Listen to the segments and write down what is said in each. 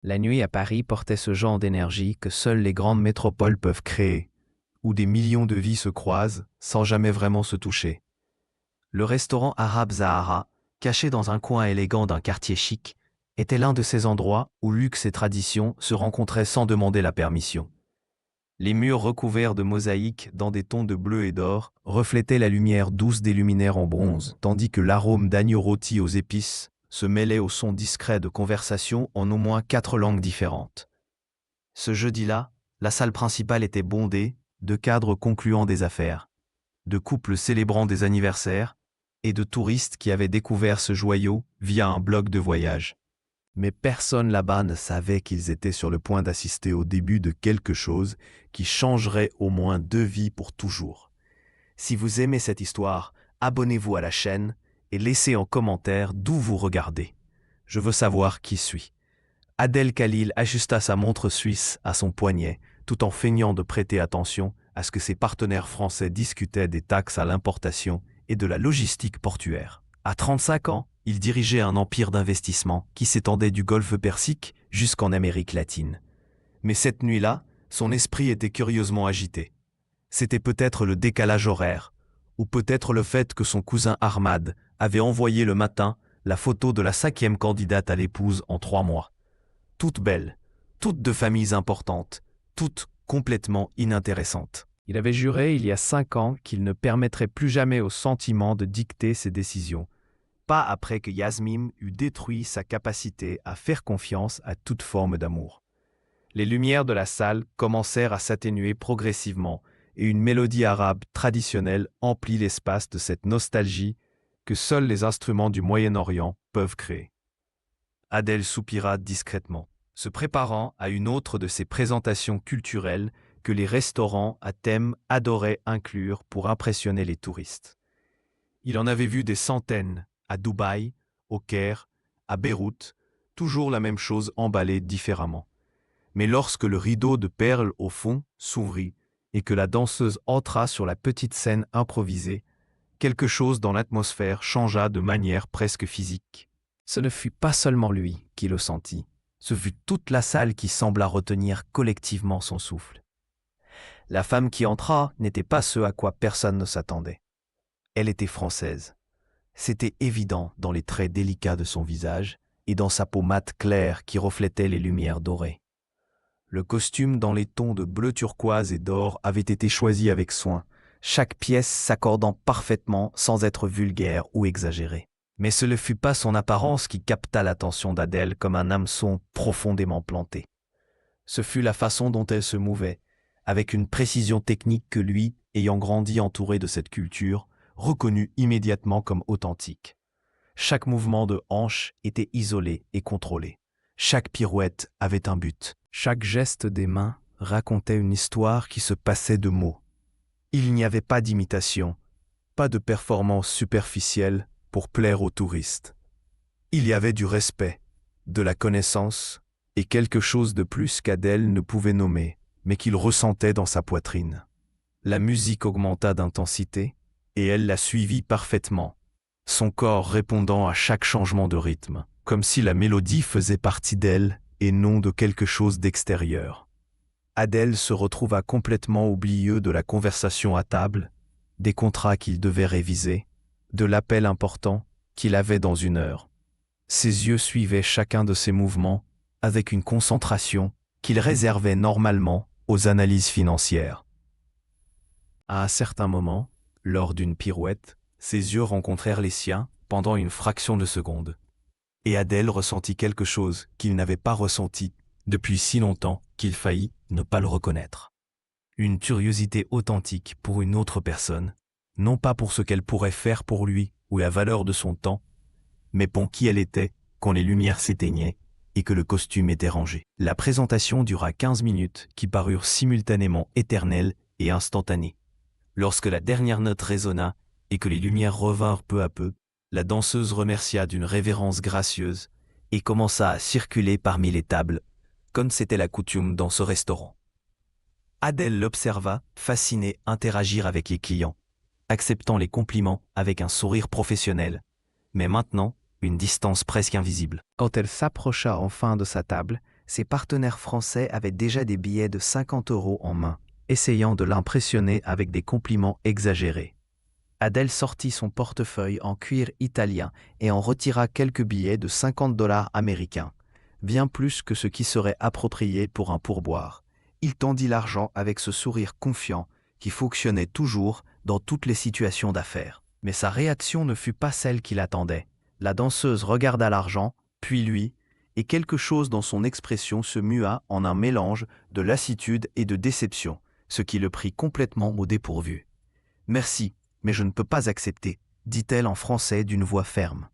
La nuit à Paris portait ce genre d'énergie que seules les grandes métropoles peuvent créer, où des millions de vies se croisent sans jamais vraiment se toucher. Le restaurant arabe Zahara, caché dans un coin élégant d'un quartier chic, était l'un de ces endroits où luxe et tradition se rencontraient sans demander la permission. Les murs recouverts de mosaïques dans des tons de bleu et d'or reflétaient la lumière douce des luminaires en bronze, tandis que l'arôme d'agneau rôti aux épices se mêlait au son discret de conversation en au moins 4 langues différentes. Ce jeudi-là, la salle principale était bondée de cadres concluant des affaires, de couples célébrant des anniversaires et de touristes qui avaient découvert ce joyau via un blog de voyage. Mais personne là-bas ne savait qu'ils étaient sur le point d'assister au début de quelque chose qui changerait au moins 2 vies pour toujours. Si vous aimez cette histoire, abonnez-vous à la chaîne et laissez en commentaire d'où vous regardez. Je veux savoir qui suit. Adel Khalil ajusta sa montre suisse à son poignet, tout en feignant de prêter attention à ce que ses partenaires français discutaient des taxes à l'importation et de la logistique portuaire. À 35 ans, il dirigeait un empire d'investissement qui s'étendait du golfe Persique jusqu'en Amérique latine. Mais cette nuit-là, son esprit était curieusement agité. C'était peut-être le décalage horaire, ou peut-être le fait que son cousin Ahmad avait envoyé le matin la photo de la 5e candidate à l'épouse en 3 mois. Toutes belles, toutes de familles importantes, toutes complètement inintéressantes. Il avait juré il y a 5 ans qu'il ne permettrait plus jamais au sentiment de dicter ses décisions, pas après que Yasmine eut détruit sa capacité à faire confiance à toute forme d'amour. Les lumières de la salle commencèrent à s'atténuer progressivement et une mélodie arabe traditionnelle emplit l'espace de cette nostalgie que seuls les instruments du Moyen-Orient peuvent créer. Adèle soupira discrètement, se préparant à une autre de ces présentations culturelles que les restaurants à thème adoraient inclure pour impressionner les touristes. Il en avait vu des centaines à Dubaï, au Caire, à Beyrouth, toujours la même chose emballée différemment. Mais lorsque le rideau de perles au fond s'ouvrit et que la danseuse entra sur la petite scène improvisée, quelque chose dans l'atmosphère changea de manière presque physique. Ce ne fut pas seulement lui qui le sentit, ce fut toute la salle qui sembla retenir collectivement son souffle. La femme qui entra n'était pas ce à quoi personne ne s'attendait. Elle était française. C'était évident dans les traits délicats de son visage et dans sa peau mate claire qui reflétait les lumières dorées. Le costume dans les tons de bleu turquoise et d'or avait été choisi avec soin, chaque pièce s'accordant parfaitement sans être vulgaire ou exagérée. Mais ce ne fut pas son apparence qui capta l'attention d'Adèle comme un hameçon profondément planté. Ce fut la façon dont elle se mouvait, avec une précision technique que lui, ayant grandi entouré de cette culture, reconnut immédiatement comme authentique. Chaque mouvement de hanche était isolé et contrôlé. Chaque pirouette avait un but. Chaque geste des mains racontait une histoire qui se passait de mots. Il n'y avait pas d'imitation, pas de performance superficielle pour plaire aux touristes. Il y avait du respect, de la connaissance et quelque chose de plus qu'Adèle ne pouvait nommer, mais qu'il ressentait dans sa poitrine. La musique augmenta d'intensité et elle la suivit parfaitement, son corps répondant à chaque changement de rythme, comme si la mélodie faisait partie d'elle et non de quelque chose d'extérieur. Adèle se retrouva complètement oublieux de la conversation à table, des contrats qu'il devait réviser, de l'appel important qu'il avait dans 1 heure. Ses yeux suivaient chacun de ses mouvements avec une concentration qu'il réservait normalement aux analyses financières. À un certain moment, lors d'une pirouette, ses yeux rencontrèrent les siens pendant une fraction de seconde. Et Adèle ressentit quelque chose qu'il n'avait pas ressenti depuis si longtemps qu'il faillit ne pas le reconnaître. Une curiosité authentique pour une autre personne, non pas pour ce qu'elle pourrait faire pour lui ou la valeur de son temps, mais pour qui elle était quand les lumières s'éteignaient et que le costume était rangé. La présentation dura 15 minutes qui parurent simultanément éternelles et instantanées. Lorsque la dernière note résonna et que les lumières revinrent peu à peu, la danseuse remercia d'une révérence gracieuse et commença à circuler parmi les tables, comme c'était la coutume dans ce restaurant. Adèle l'observa, fascinée, interagir avec les clients, acceptant les compliments avec un sourire professionnel, mais maintenant une distance presque invisible. Quand elle s'approcha enfin de sa table, ses partenaires français avaient déjà des billets de 50 € en main, essayant de l'impressionner avec des compliments exagérés. Adèle sortit son portefeuille en cuir italien et en retira quelques billets de 50 $ américains, bien plus que ce qui serait approprié pour un pourboire. Il tendit l'argent avec ce sourire confiant qui fonctionnait toujours dans toutes les situations d'affaires. Mais sa réaction ne fut pas celle qu'il attendait. La danseuse regarda l'argent, puis lui, et quelque chose dans son expression se mua en un mélange de lassitude et de déception, ce qui le prit complètement au dépourvu. « Merci, mais je ne peux pas accepter, » dit-elle en français d'une voix ferme.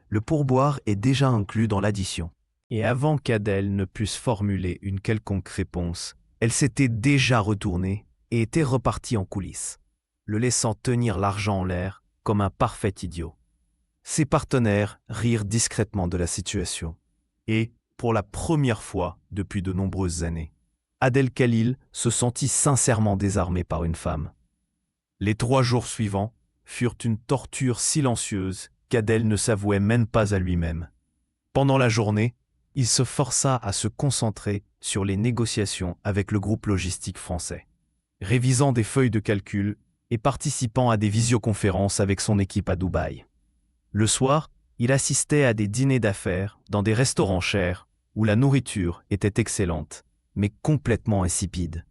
Le pourboire est déjà inclus dans l'addition. Et avant qu'Adèle ne puisse formuler une quelconque réponse, elle s'était déjà retournée et était repartie en coulisses, le laissant tenir l'argent en l'air comme un parfait idiot. Ses partenaires rirent discrètement de la situation. Et, pour la première fois depuis de nombreuses années, Adèle Khalil se sentit sincèrement désarmée par une femme. Les 3 jours suivants furent une torture silencieuse qu'Adèle ne s'avouait même pas à lui-même. Pendant la journée, il se força à se concentrer sur les négociations avec le groupe logistique français, révisant des feuilles de calcul et participant à des visioconférences avec son équipe à Dubaï. Le soir, il assistait à des dîners d'affaires dans des restaurants chers où la nourriture était excellente, mais complètement insipide.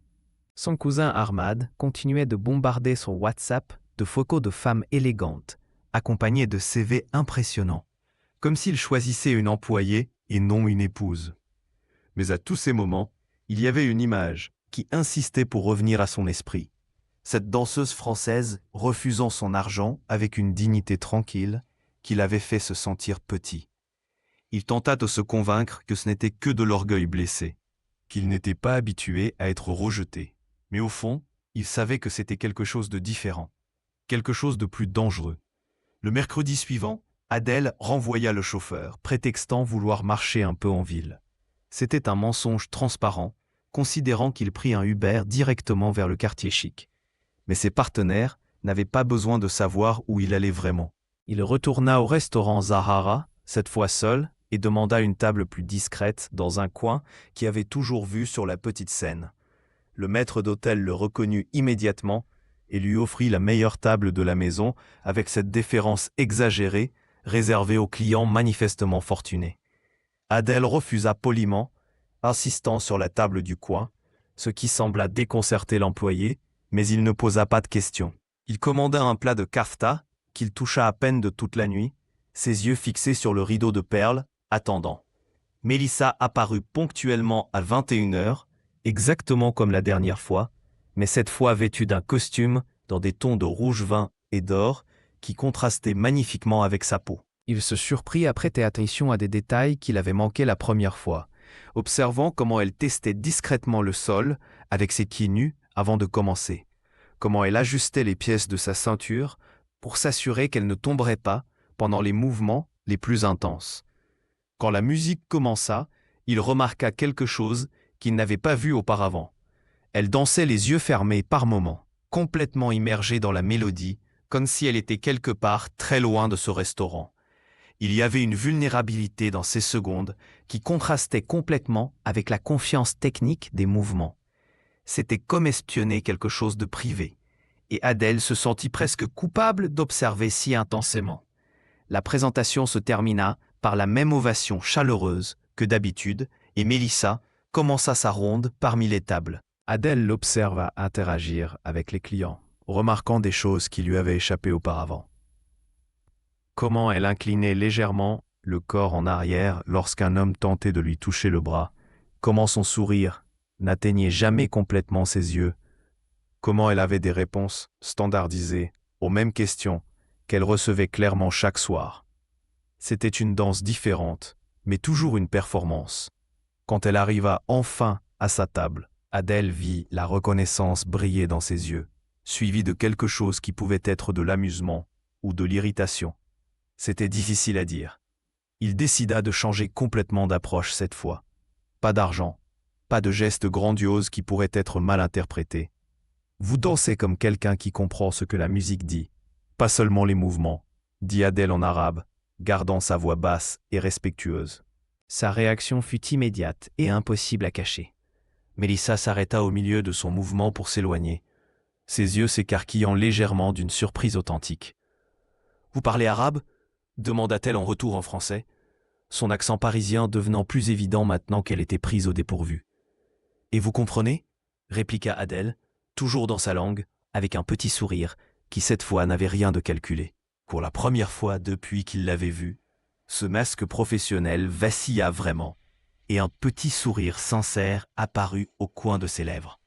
Son cousin Ahmad continuait de bombarder son WhatsApp de photos de femmes élégantes, accompagnées de CV impressionnants, comme s'il choisissait une employée et non une épouse. Mais à tous ces moments, il y avait une image qui insistait pour revenir à son esprit. Cette danseuse française refusant son argent avec une dignité tranquille qui l'avait fait se sentir petit. Il tenta de se convaincre que ce n'était que de l'orgueil blessé, qu'il n'était pas habitué à être rejeté. Mais au fond, il savait que c'était quelque chose de différent, quelque chose de plus dangereux. Le mercredi suivant, Adèle renvoya le chauffeur, prétextant vouloir marcher un peu en ville. C'était un mensonge transparent, considérant qu'il prit un Uber directement vers le quartier chic. Mais ses partenaires n'avaient pas besoin de savoir où il allait vraiment. Il retourna au restaurant Zahara, cette fois seul, et demanda une table plus discrète dans un coin qui avait toujours vue sur la petite scène. Le maître d'hôtel le reconnut immédiatement et lui offrit la meilleure table de la maison avec cette déférence exagérée réservée aux clients manifestement fortunés. Adèle refusa poliment, insistant sur la table du coin, ce qui sembla déconcerter l'employé, mais il ne posa pas de questions. Il commanda un plat de kafta, qu'il toucha à peine de toute la nuit, ses yeux fixés sur le rideau de perles, attendant. Mélissa apparut ponctuellement à 21 h, exactement comme la dernière fois, mais cette fois vêtue d'un costume dans des tons de rouge vin et d'or qui contrastaient magnifiquement avec sa peau. Il se surprit à prêter attention à des détails qu'il avait manqués la première fois, observant comment elle testait discrètement le sol avec ses pieds nus avant de commencer, comment elle ajustait les pièces de sa ceinture pour s'assurer qu'elle ne tomberait pas pendant les mouvements les plus intenses. Quand la musique commença, il remarqua quelque chose qu'il n'avait pas vu auparavant. Elle dansait les yeux fermés par moments, complètement immergée dans la mélodie, comme si elle était quelque part très loin de ce restaurant. Il y avait une vulnérabilité dans ces secondes qui contrastait complètement avec la confiance technique des mouvements. C'était comme espionner quelque chose de privé, et Adèle se sentit presque coupable d'observer si intensément. La présentation se termina par la même ovation chaleureuse que d'habitude, et Mélissa commença sa ronde parmi les tables. Adèle l'observa interagir avec les clients, remarquant des choses qui lui avaient échappé auparavant. Comment elle inclinait légèrement le corps en arrière lorsqu'un homme tentait de lui toucher le bras, comment son sourire n'atteignait jamais complètement ses yeux, comment elle avait des réponses standardisées aux mêmes questions qu'elle recevait clairement chaque soir. C'était une danse différente, mais toujours une performance. Quand elle arriva enfin à sa table, Adèle vit la reconnaissance briller dans ses yeux, suivie de quelque chose qui pouvait être de l'amusement ou de l'irritation. C'était difficile à dire. Il décida de changer complètement d'approche cette fois. Pas d'argent, pas de gestes grandioses qui pourraient être mal interprétés. Vous dansez comme quelqu'un qui comprend ce que la musique dit, pas seulement les mouvements, dit Adèle en arabe, gardant sa voix basse et respectueuse. Sa réaction fut immédiate et impossible à cacher. Mélissa s'arrêta au milieu de son mouvement pour s'éloigner, ses yeux s'écarquillant légèrement d'une surprise authentique. « Vous parlez arabe » demanda-t-elle en retour en français, son accent parisien devenant plus évident maintenant qu'elle était prise au dépourvu. « Et vous comprenez » répliqua Adèle, toujours dans sa langue, avec un petit sourire, qui cette fois n'avait rien de calculé. Pour la première fois depuis qu'il l'avait vu, ce masque professionnel vacilla vraiment, et un petit sourire sincère apparut au coin de ses lèvres.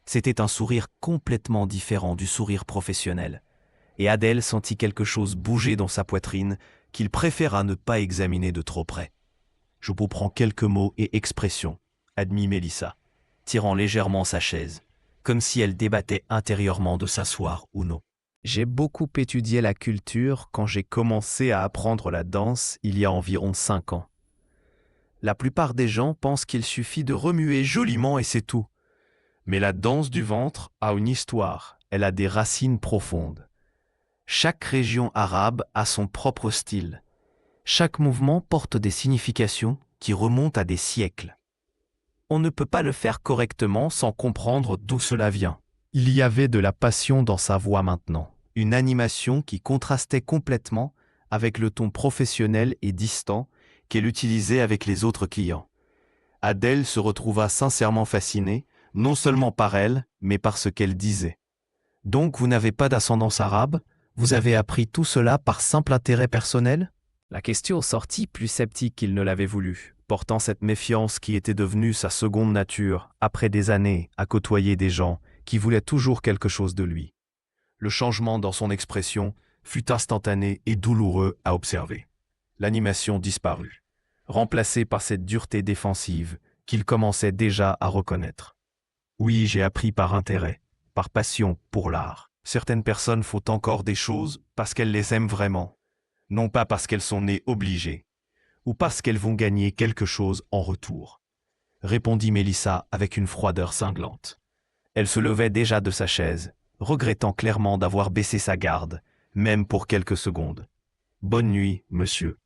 C'était un sourire complètement différent du sourire professionnel, et Adèle sentit quelque chose bouger dans sa poitrine qu'il préféra ne pas examiner de trop près. « Je vous prends quelques mots et expressions », admit Mélissa, tirant légèrement sa chaise, comme si elle débattait intérieurement de s'asseoir ou non. « J'ai beaucoup étudié la culture quand j'ai commencé à apprendre la danse il y a environ 5 ans. La plupart des gens pensent qu'il suffit de remuer joliment et c'est tout. Mais la danse du ventre a une histoire, elle a des racines profondes. Chaque région arabe a son propre style. Chaque mouvement porte des significations qui remontent à des siècles. On ne peut pas le faire correctement sans comprendre d'où cela vient. » Il y avait de la passion dans sa voix maintenant, une animation qui contrastait complètement avec le ton professionnel et distant qu'elle utilisait avec les autres clients. Adèle se retrouva sincèrement fascinée, non seulement par elle, mais par ce qu'elle disait. « Donc vous n'avez pas d'ascendance arabe ? Vous avez appris tout cela par simple intérêt personnel ?» La question sortit plus sceptique qu'il ne l'avait voulu, portant cette méfiance qui était devenue sa seconde nature après des années à côtoyer des gens qui voulait toujours quelque chose de lui. Le changement dans son expression fut instantané et douloureux à observer. L'animation disparut, remplacée par cette dureté défensive qu'il commençait déjà à reconnaître. « Oui, j'ai appris par intérêt, par passion pour l'art. Certaines personnes font encore des choses parce qu'elles les aiment vraiment, non pas parce qu'elles sont nées obligées, ou parce qu'elles vont gagner quelque chose en retour, » répondit Mélissa avec une froideur cinglante. Elle se levait déjà de sa chaise, regrettant clairement d'avoir baissé sa garde, même pour quelques secondes. « Bonne nuit, monsieur.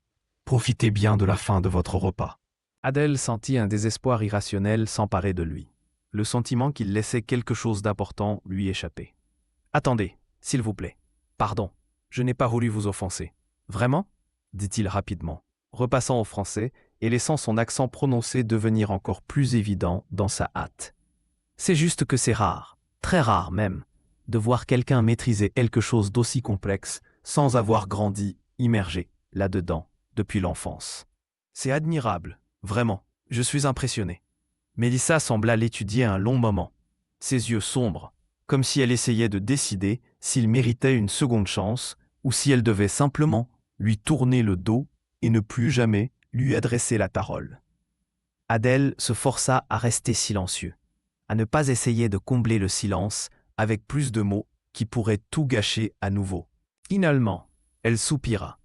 Profitez bien de la fin de votre repas. » Adèle sentit un désespoir irrationnel s'emparer de lui. Le sentiment qu'il laissait quelque chose d'important lui échappait. « Attendez, s'il vous plaît. Pardon, je n'ai pas voulu vous offenser. Vraiment ?» dit-il rapidement, repassant au français et laissant son accent prononcé devenir encore plus évident dans sa hâte. C'est juste que c'est rare, très rare même, de voir quelqu'un maîtriser quelque chose d'aussi complexe sans avoir grandi, immergé, là-dedans, depuis l'enfance. C'est admirable, vraiment, je suis impressionné. Mélissa sembla l'étudier un long moment, ses yeux sombres, comme si elle essayait de décider s'il méritait une seconde chance ou si elle devait simplement lui tourner le dos et ne plus jamais lui adresser la parole. Adèle se força à rester silencieux, à ne pas essayer de combler le silence avec plus de mots qui pourraient tout gâcher à nouveau. Finalement, elle soupira,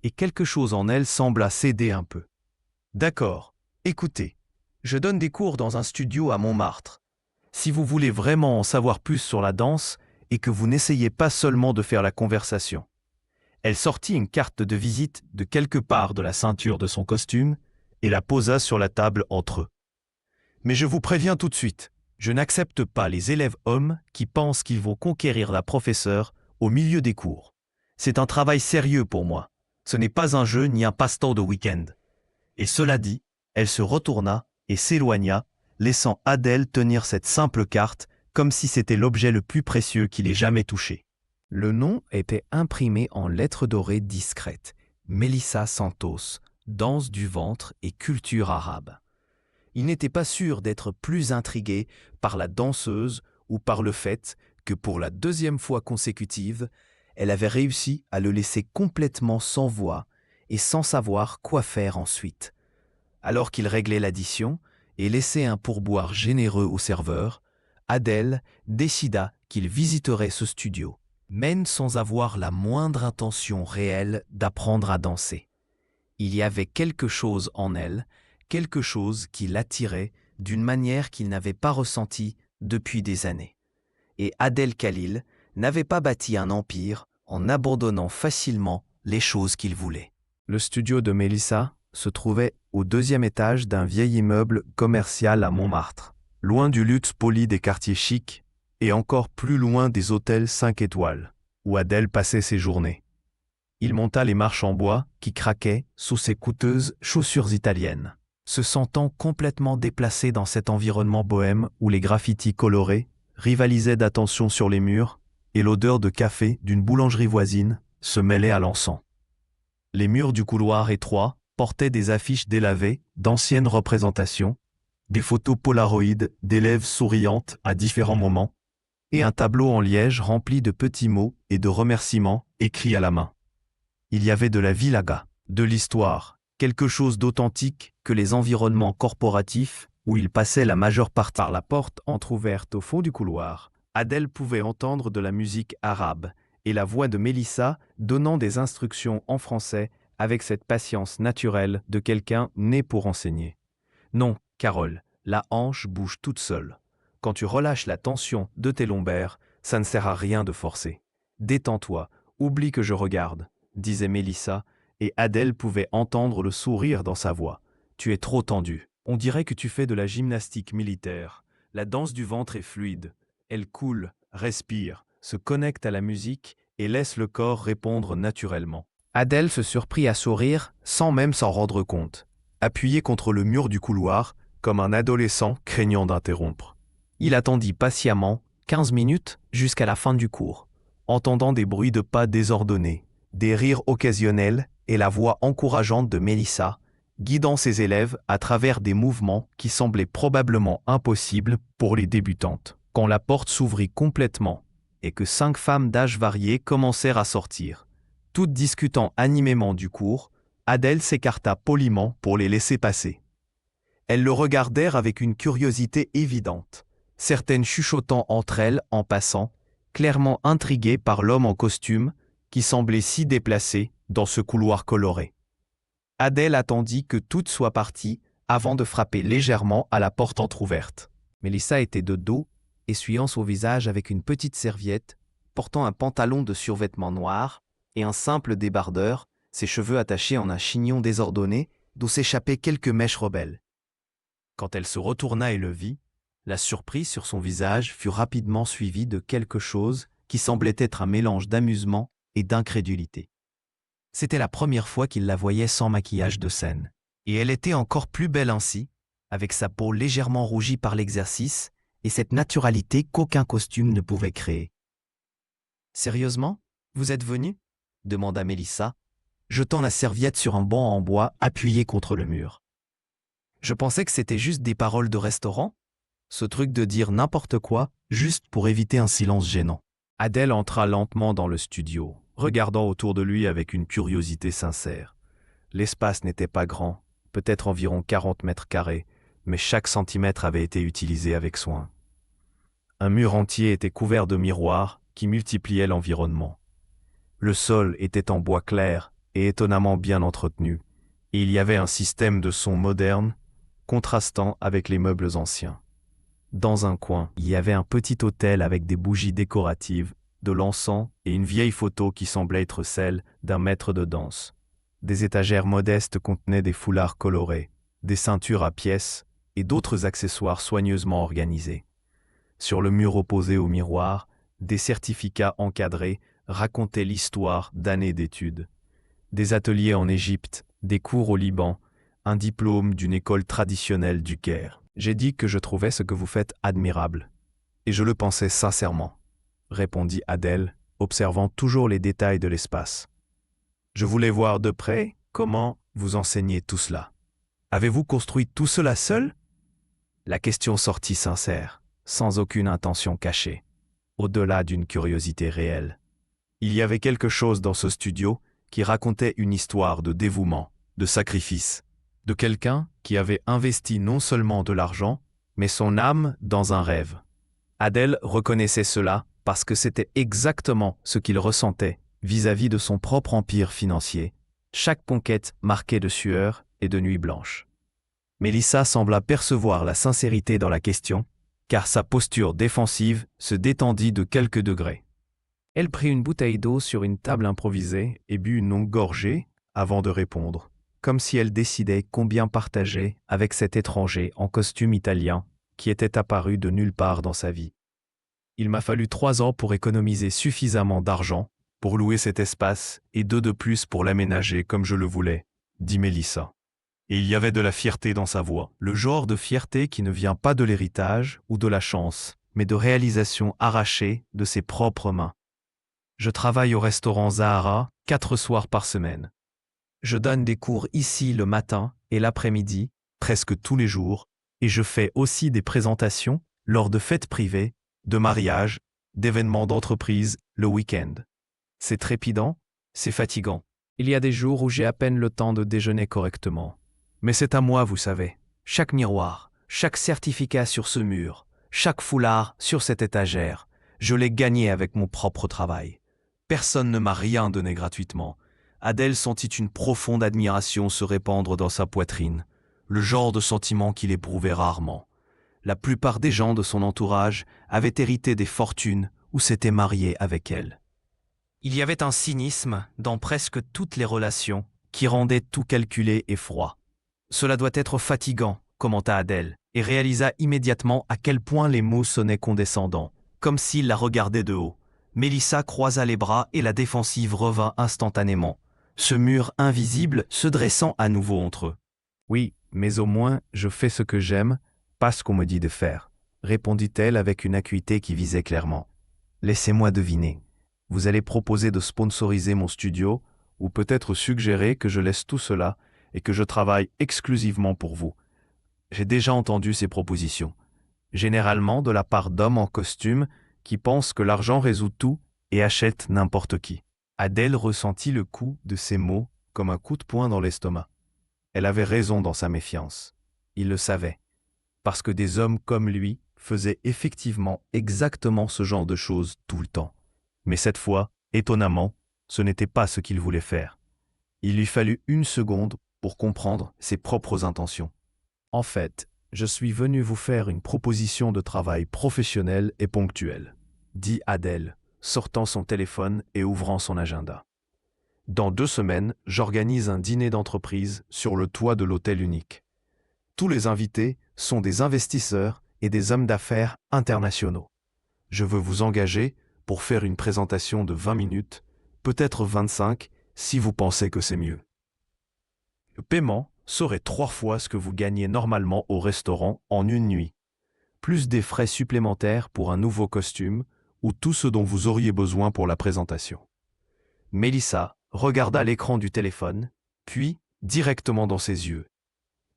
et quelque chose en elle sembla céder un peu. « D'accord, écoutez, je donne des cours dans un studio à Montmartre. Si vous voulez vraiment en savoir plus sur la danse et que vous n'essayez pas seulement de faire la conversation. » Elle sortit une carte de visite de quelque part de la ceinture de son costume et la posa sur la table entre eux. « Mais je vous préviens tout de suite, je n'accepte pas les élèves hommes qui pensent qu'ils vont conquérir la professeure au milieu des cours. C'est un travail sérieux pour moi. Ce n'est pas un jeu ni un passe-temps de week-end. » Et cela dit, elle se retourna et s'éloigna, laissant Adèle tenir cette simple carte comme si c'était l'objet le plus précieux qu'il ait jamais touché. Le nom était imprimé en lettres dorées discrètes. Mélissa Santos, danse du ventre et culture arabe. Il n'était pas sûr d'être plus intrigué par la danseuse ou par le fait que pour la deuxième fois consécutive, elle avait réussi à le laisser complètement sans voix et sans savoir quoi faire ensuite. Alors qu'il réglait l'addition et laissait un pourboire généreux au serveur, Adèle décida qu'il visiterait ce studio, même sans avoir la moindre intention réelle d'apprendre à danser. Il y avait quelque chose en elle, quelque chose qui l'attirait d'une manière qu'il n'avait pas ressentie depuis des années. Et Adèle Khalil n'avait pas bâti un empire en abandonnant facilement les choses qu'il voulait. Le studio de Mélissa se trouvait au deuxième étage d'un vieil immeuble commercial à Montmartre, loin du luxe poli des quartiers chics et encore plus loin des hôtels 5 étoiles, où Adèle passait ses journées. Il monta les marches en bois qui craquaient sous ses coûteuses chaussures italiennes, se sentant complètement déplacé dans cet environnement bohème où les graffitis colorés rivalisaient d'attention sur les murs et l'odeur de café d'une boulangerie voisine se mêlait à l'encens. Les murs du couloir étroit portaient des affiches délavées d'anciennes représentations, des photos polaroïdes d'élèves souriantes à différents moments, et un tableau en liège rempli de petits mots et de remerciements écrits à la main. Il y avait de la vie là-bas, de l'histoire, quelque chose d'authentique que les environnements corporatifs où il passait la majeure partie. Par la porte entr'ouverte au fond du couloir, Adèle pouvait entendre de la musique arabe et la voix de Mélissa donnant des instructions en français avec cette patience naturelle de quelqu'un né pour enseigner. Non, Carole, la hanche bouge toute seule. Quand tu relâches la tension de tes lombaires, ça ne sert à rien de forcer. Détends-toi, oublie que je regarde, disait Mélissa, et Adèle pouvait entendre le sourire dans sa voix. Tu es trop tendue. On dirait que tu fais de la gymnastique militaire. La danse du ventre est fluide. Elle coule, respire, se connecte à la musique et laisse le corps répondre naturellement. Adèle se surprit à sourire sans même s'en rendre compte, appuyé contre le mur du couloir, comme un adolescent craignant d'interrompre. Il attendit patiemment 15 minutes jusqu'à la fin du cours, entendant des bruits de pas désordonnés, des rires occasionnels et la voix encourageante de Mélissa, guidant ses élèves à travers des mouvements qui semblaient probablement impossibles pour les débutantes. Quand la porte s'ouvrit complètement et que 5 femmes d'âge varié commencèrent à sortir, toutes discutant animément du cours, Adèle s'écarta poliment pour les laisser passer. Elles le regardèrent avec une curiosité évidente, certaines chuchotant entre elles en passant, clairement intriguées par l'homme en costume qui semblait si déplacé dans ce couloir coloré. Adèle attendit que toutes soient parties avant de frapper légèrement à la porte entr'ouverte. Mélissa était de dos, essuyant son visage avec une petite serviette, portant un pantalon de survêtement noir et un simple débardeur, ses cheveux attachés en un chignon désordonné d'où s'échappaient quelques mèches rebelles. Quand elle se retourna et le vit, la surprise sur son visage fut rapidement suivie de quelque chose qui semblait être un mélange d'amusement et d'incrédulité. C'était la première fois qu'il la voyait sans maquillage de scène, et elle était encore plus belle ainsi, avec sa peau légèrement rougie par l'exercice et cette naturalité qu'aucun costume ne pouvait créer. « Sérieusement, vous êtes venu ?» demanda Mélissa, jetant la serviette sur un banc en bois appuyé contre le mur. « Je pensais que c'était juste des paroles de restaurant, ce truc de dire n'importe quoi, juste pour éviter un silence gênant. » Adèle entra lentement dans le studio, regardant autour de lui avec une curiosité sincère. L'espace n'était pas grand, peut-être environ 40 mètres carrés, mais chaque centimètre avait été utilisé avec soin. Un mur entier était couvert de miroirs qui multipliaient l'environnement. Le sol était en bois clair et étonnamment bien entretenu, et il y avait un système de son moderne, contrastant avec les meubles anciens. Dans un coin, il y avait un petit autel avec des bougies décoratives, de l'encens et une vieille photo qui semblait être celle d'un maître de danse. Des étagères modestes contenaient des foulards colorés, des ceintures à pièces et d'autres accessoires soigneusement organisés. Sur le mur opposé au miroir, des certificats encadrés racontaient l'histoire d'années d'études. Des ateliers en Égypte, des cours au Liban, un diplôme d'une école traditionnelle du Caire. J'ai dit que je trouvais ce que vous faites admirable. Et je le pensais sincèrement, répondit Adèle, observant toujours les détails de l'espace. Je voulais voir de près comment vous enseignez tout cela. Avez-vous construit tout cela seul ? La question sortit sincère, sans aucune intention cachée, au-delà d'une curiosité réelle. Il y avait quelque chose dans ce studio qui racontait une histoire de dévouement, de sacrifice, de quelqu'un qui avait investi non seulement de l'argent, mais son âme dans un rêve. Adèle reconnaissait cela parce que c'était exactement ce qu'il ressentait vis-à-vis de son propre empire financier, chaque conquête marquée de sueur et de nuits blanches. Mélissa sembla percevoir la sincérité dans la question, car sa posture défensive se détendit de quelques degrés. Elle prit une bouteille d'eau sur une table improvisée et but une longue gorgée avant de répondre. comme si elle décidait combien partager avec cet étranger en costume italien qui était apparu de nulle part dans sa vie. Il m'a fallu 3 ans pour économiser suffisamment d'argent pour louer cet espace et 2 de plus pour l'aménager comme je le voulais, dit Mélissa. Et il y avait de la fierté dans sa voix, le genre de fierté qui ne vient pas de l'héritage ou de la chance, mais de réalisation arrachée de ses propres mains. Je travaille au restaurant Zahara 4 soirs par semaine. Je donne des cours ici le matin et l'après-midi, presque tous les jours, et je fais aussi des présentations lors de fêtes privées, de mariages, d'événements d'entreprise le week-end. C'est trépidant, c'est fatigant. Il y a des jours où j'ai à peine le temps de déjeuner correctement. Mais c'est à moi, vous savez. Chaque miroir, chaque certificat sur ce mur, chaque foulard sur cette étagère, je l'ai gagné avec mon propre travail. Personne ne m'a rien donné gratuitement. Adèle sentit une profonde admiration se répandre dans sa poitrine, le genre de sentiment qu'il éprouvait rarement. La plupart des gens de son entourage avaient hérité des fortunes ou s'étaient mariés avec elle. Il y avait un cynisme dans presque toutes les relations qui rendait tout calculé et froid. Cela doit être fatigant, commenta Adèle, et réalisa immédiatement à quel point les mots sonnaient condescendants, comme s'il la regardait de haut. Mélissa croisa les bras et la défensive revint instantanément, ce mur invisible se dressant à nouveau entre eux. Oui, mais au moins je fais ce que j'aime, pas ce qu'on me dit de faire, répondit-elle avec une acuité qui visait clairement. Laissez-moi deviner. Vous allez proposer de sponsoriser mon studio, ou peut-être suggérer que je laisse tout cela et que je travaille exclusivement pour vous. J'ai déjà entendu ces propositions, généralement de la part d'hommes en costume qui pensent que l'argent résout tout et achètent n'importe qui. Adèle ressentit le coup de ces mots comme un coup de poing dans l'estomac. Elle avait raison dans sa méfiance. Il le savait, parce que des hommes comme lui faisaient effectivement exactement ce genre de choses tout le temps. Mais cette fois, étonnamment, ce n'était pas ce qu'il voulait faire. Il lui fallut 1 seconde pour comprendre ses propres intentions. En fait, je suis venu vous faire une proposition de travail professionnelle et ponctuelle, dit Adèle, sortant son téléphone et ouvrant son agenda. Dans 2 semaines, j'organise un dîner d'entreprise sur le toit de l'hôtel unique. Tous les invités sont des investisseurs et des hommes d'affaires internationaux. Je veux vous engager pour faire une présentation de 20 minutes, peut-être 25 si vous pensez que c'est mieux. Le paiement serait 3 fois ce que vous gagnez normalement au restaurant en une nuit, plus des frais supplémentaires pour un nouveau costume ou tout ce dont vous auriez besoin pour la présentation. Mélissa regarda l'écran du téléphone, puis directement dans ses yeux,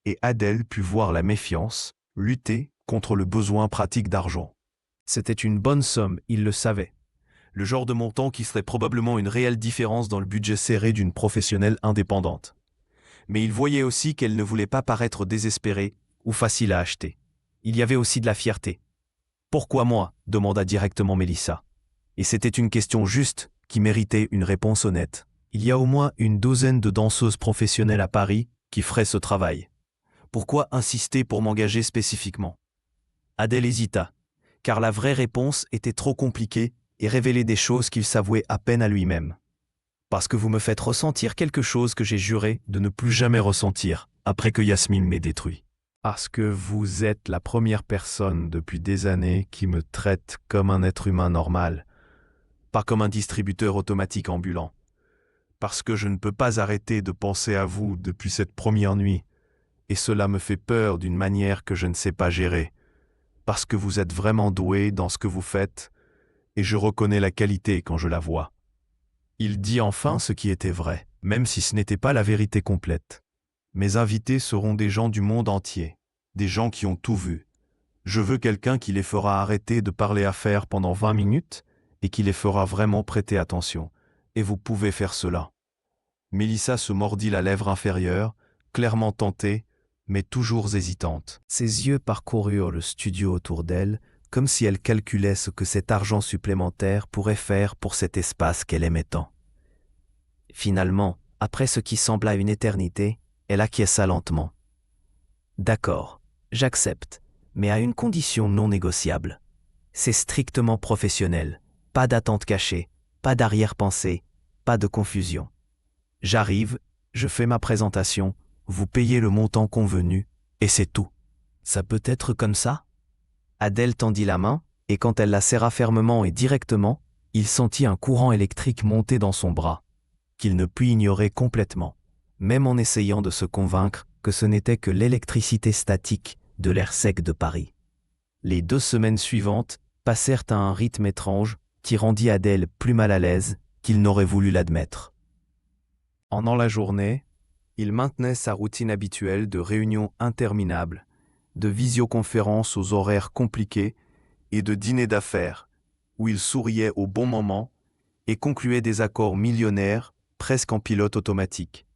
et Adèle put voir la méfiance lutter contre le besoin pratique d'argent. C'était une bonne somme, il le savait. Le genre de montant qui serait probablement une réelle différence dans le budget serré d'une professionnelle indépendante. Mais il voyait aussi qu'elle ne voulait pas paraître désespérée ou facile à acheter. Il y avait aussi de la fierté. « Pourquoi moi ?» demanda directement Mélissa. Et c'était une question juste qui méritait une réponse honnête. Il y a au moins une douzaine de danseuses professionnelles à Paris qui feraient ce travail. Pourquoi insister pour m'engager spécifiquement ? Adèle hésita, car la vraie réponse était trop compliquée et révélait des choses qu'il s'avouait à peine à lui-même. Parce que vous me faites ressentir quelque chose que j'ai juré de ne plus jamais ressentir après que Yasmine m'ait détruit. Parce que vous êtes la première personne depuis des années qui me traite comme un être humain normal, pas comme un distributeur automatique ambulant. Parce que je ne peux pas arrêter de penser à vous depuis cette première nuit, et cela me fait peur d'une manière que je ne sais pas gérer. Parce que vous êtes vraiment doué dans ce que vous faites, et je reconnais la qualité quand je la vois. Il dit enfin ce qui était vrai, même si ce n'était pas la vérité complète. Mes invités seront des gens du monde entier, des gens qui ont tout vu. Je veux quelqu'un qui les fera arrêter de parler affaires pendant 20 minutes et qui les fera vraiment prêter attention. Et vous pouvez faire cela. Mélissa se mordit la lèvre inférieure, clairement tentée, mais toujours hésitante. Ses yeux parcoururent le studio autour d'elle, comme si elle calculait ce que cet argent supplémentaire pourrait faire pour cet espace qu'elle aimait tant. Finalement, après ce qui sembla une éternité, elle acquiesça lentement. « D'accord, j'accepte, mais à une condition non négociable. C'est strictement professionnel, pas d'attente cachée, pas d'arrière-pensée, pas de confusion. J'arrive, Je fais ma présentation, vous payez le montant convenu, et c'est tout. Ça peut être comme ça? Adèle tendit la main, et quand elle la serra fermement et directement, il sentit un courant électrique monter dans son bras, qu'il ne put ignorer complètement, même en essayant de se convaincre que ce n'était que l'électricité statique de l'air sec de Paris. Les 2 semaines suivantes passèrent à un rythme étrange qui rendit Adèle plus mal à l'aise qu'il n'aurait voulu l'admettre. Pendant la journée, il maintenait sa routine habituelle de réunions interminables, de visioconférences aux horaires compliqués et de dîners d'affaires, où il souriait au bon moment et concluait des accords millionnaires presque en pilote automatique.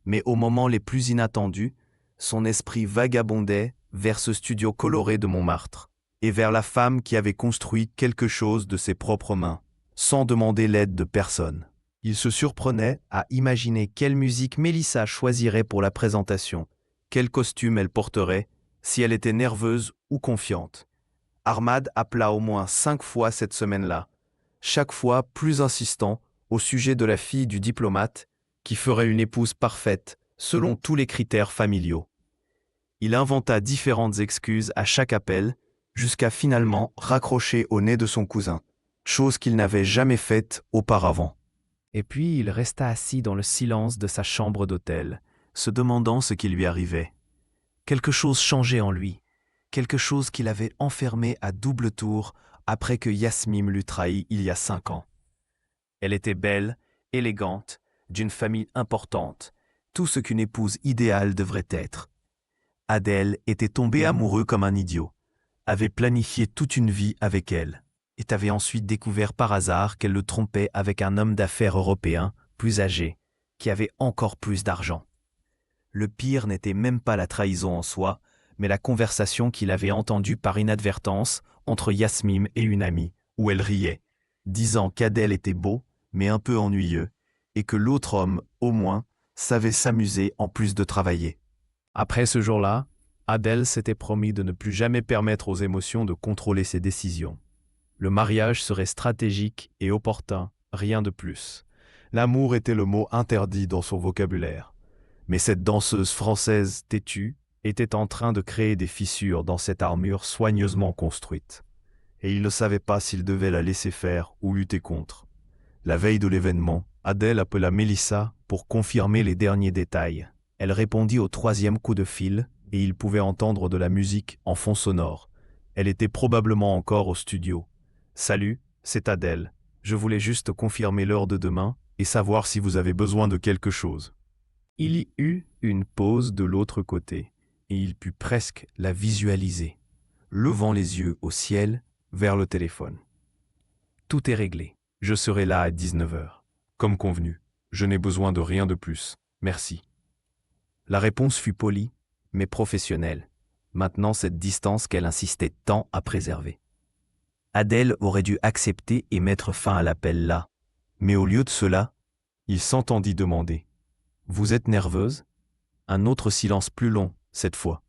Mais aux moments les plus inattendus, son esprit vagabondait vers ce studio coloré de Montmartre et vers la femme qui avait construit quelque chose de ses propres mains, sans demander l'aide de personne. Il se surprenait à imaginer quelle musique Mélissa choisirait pour la présentation, quel costume elle porterait, si elle était nerveuse ou confiante. Ahmad appela au moins 5 fois cette semaine-là, chaque fois plus insistant au sujet de la fille du diplomate qui ferait une épouse parfaite selon tous les critères familiaux. Il inventa différentes excuses à chaque appel, jusqu'à finalement raccrocher au nez de son cousin, chose qu'il n'avait jamais faite auparavant. Et puis il resta assis dans le silence de sa chambre d'hôtel, se demandant ce qui lui arrivait. Quelque chose changeait en lui, quelque chose qui l'avait enfermé à double tour après que Yasmine l'eut trahi il y a 5 ans. Elle était belle, élégante, d'une famille importante, tout ce qu'une épouse idéale devrait être. Adèle était tombé amoureux comme un idiot, avait planifié toute une vie avec elle, et avait ensuite découvert par hasard qu'elle le trompait avec un homme d'affaires européen, plus âgé, qui avait encore plus d'argent. Le pire n'était même pas la trahison en soi, mais la conversation qu'il avait entendue par inadvertance entre Yasmine et une amie, où elle riait, disant qu'Adèle était beau, mais un peu ennuyeux, et que l'autre homme, au moins, savait s'amuser en plus de travailler. Après ce jour-là, Adèle s'était promis de ne plus jamais permettre aux émotions de contrôler ses décisions. Le mariage serait stratégique et opportun, rien de plus. L'amour était le mot interdit dans son vocabulaire. Mais cette danseuse française têtue était en train de créer des fissures dans cette armure soigneusement construite. Et il ne savait pas s'il devait la laisser faire ou lutter contre. La veille de l'événement, Adèle appela Mélissa pour confirmer les derniers détails. Elle répondit au 3e coup de fil et il pouvait entendre de la musique en fond sonore. Elle était probablement encore au studio. « Salut, c'est Adèle. Je voulais juste confirmer l'heure de demain et savoir si vous avez besoin de quelque chose. » Il y eut une pause de l'autre côté et il put presque la visualiser, levant les yeux au ciel vers le téléphone. « Tout est réglé. Je serai là à 19h. Comme convenu, je n'ai besoin de rien de plus. Merci. » La réponse fut polie, mais professionnelle, maintenant cette distance qu'elle insistait tant à préserver. Adèle aurait dû accepter et mettre fin à l'appel là, mais au lieu de cela, il s'entendit demander « Vous êtes nerveuse ?» Un autre silence plus long, cette fois.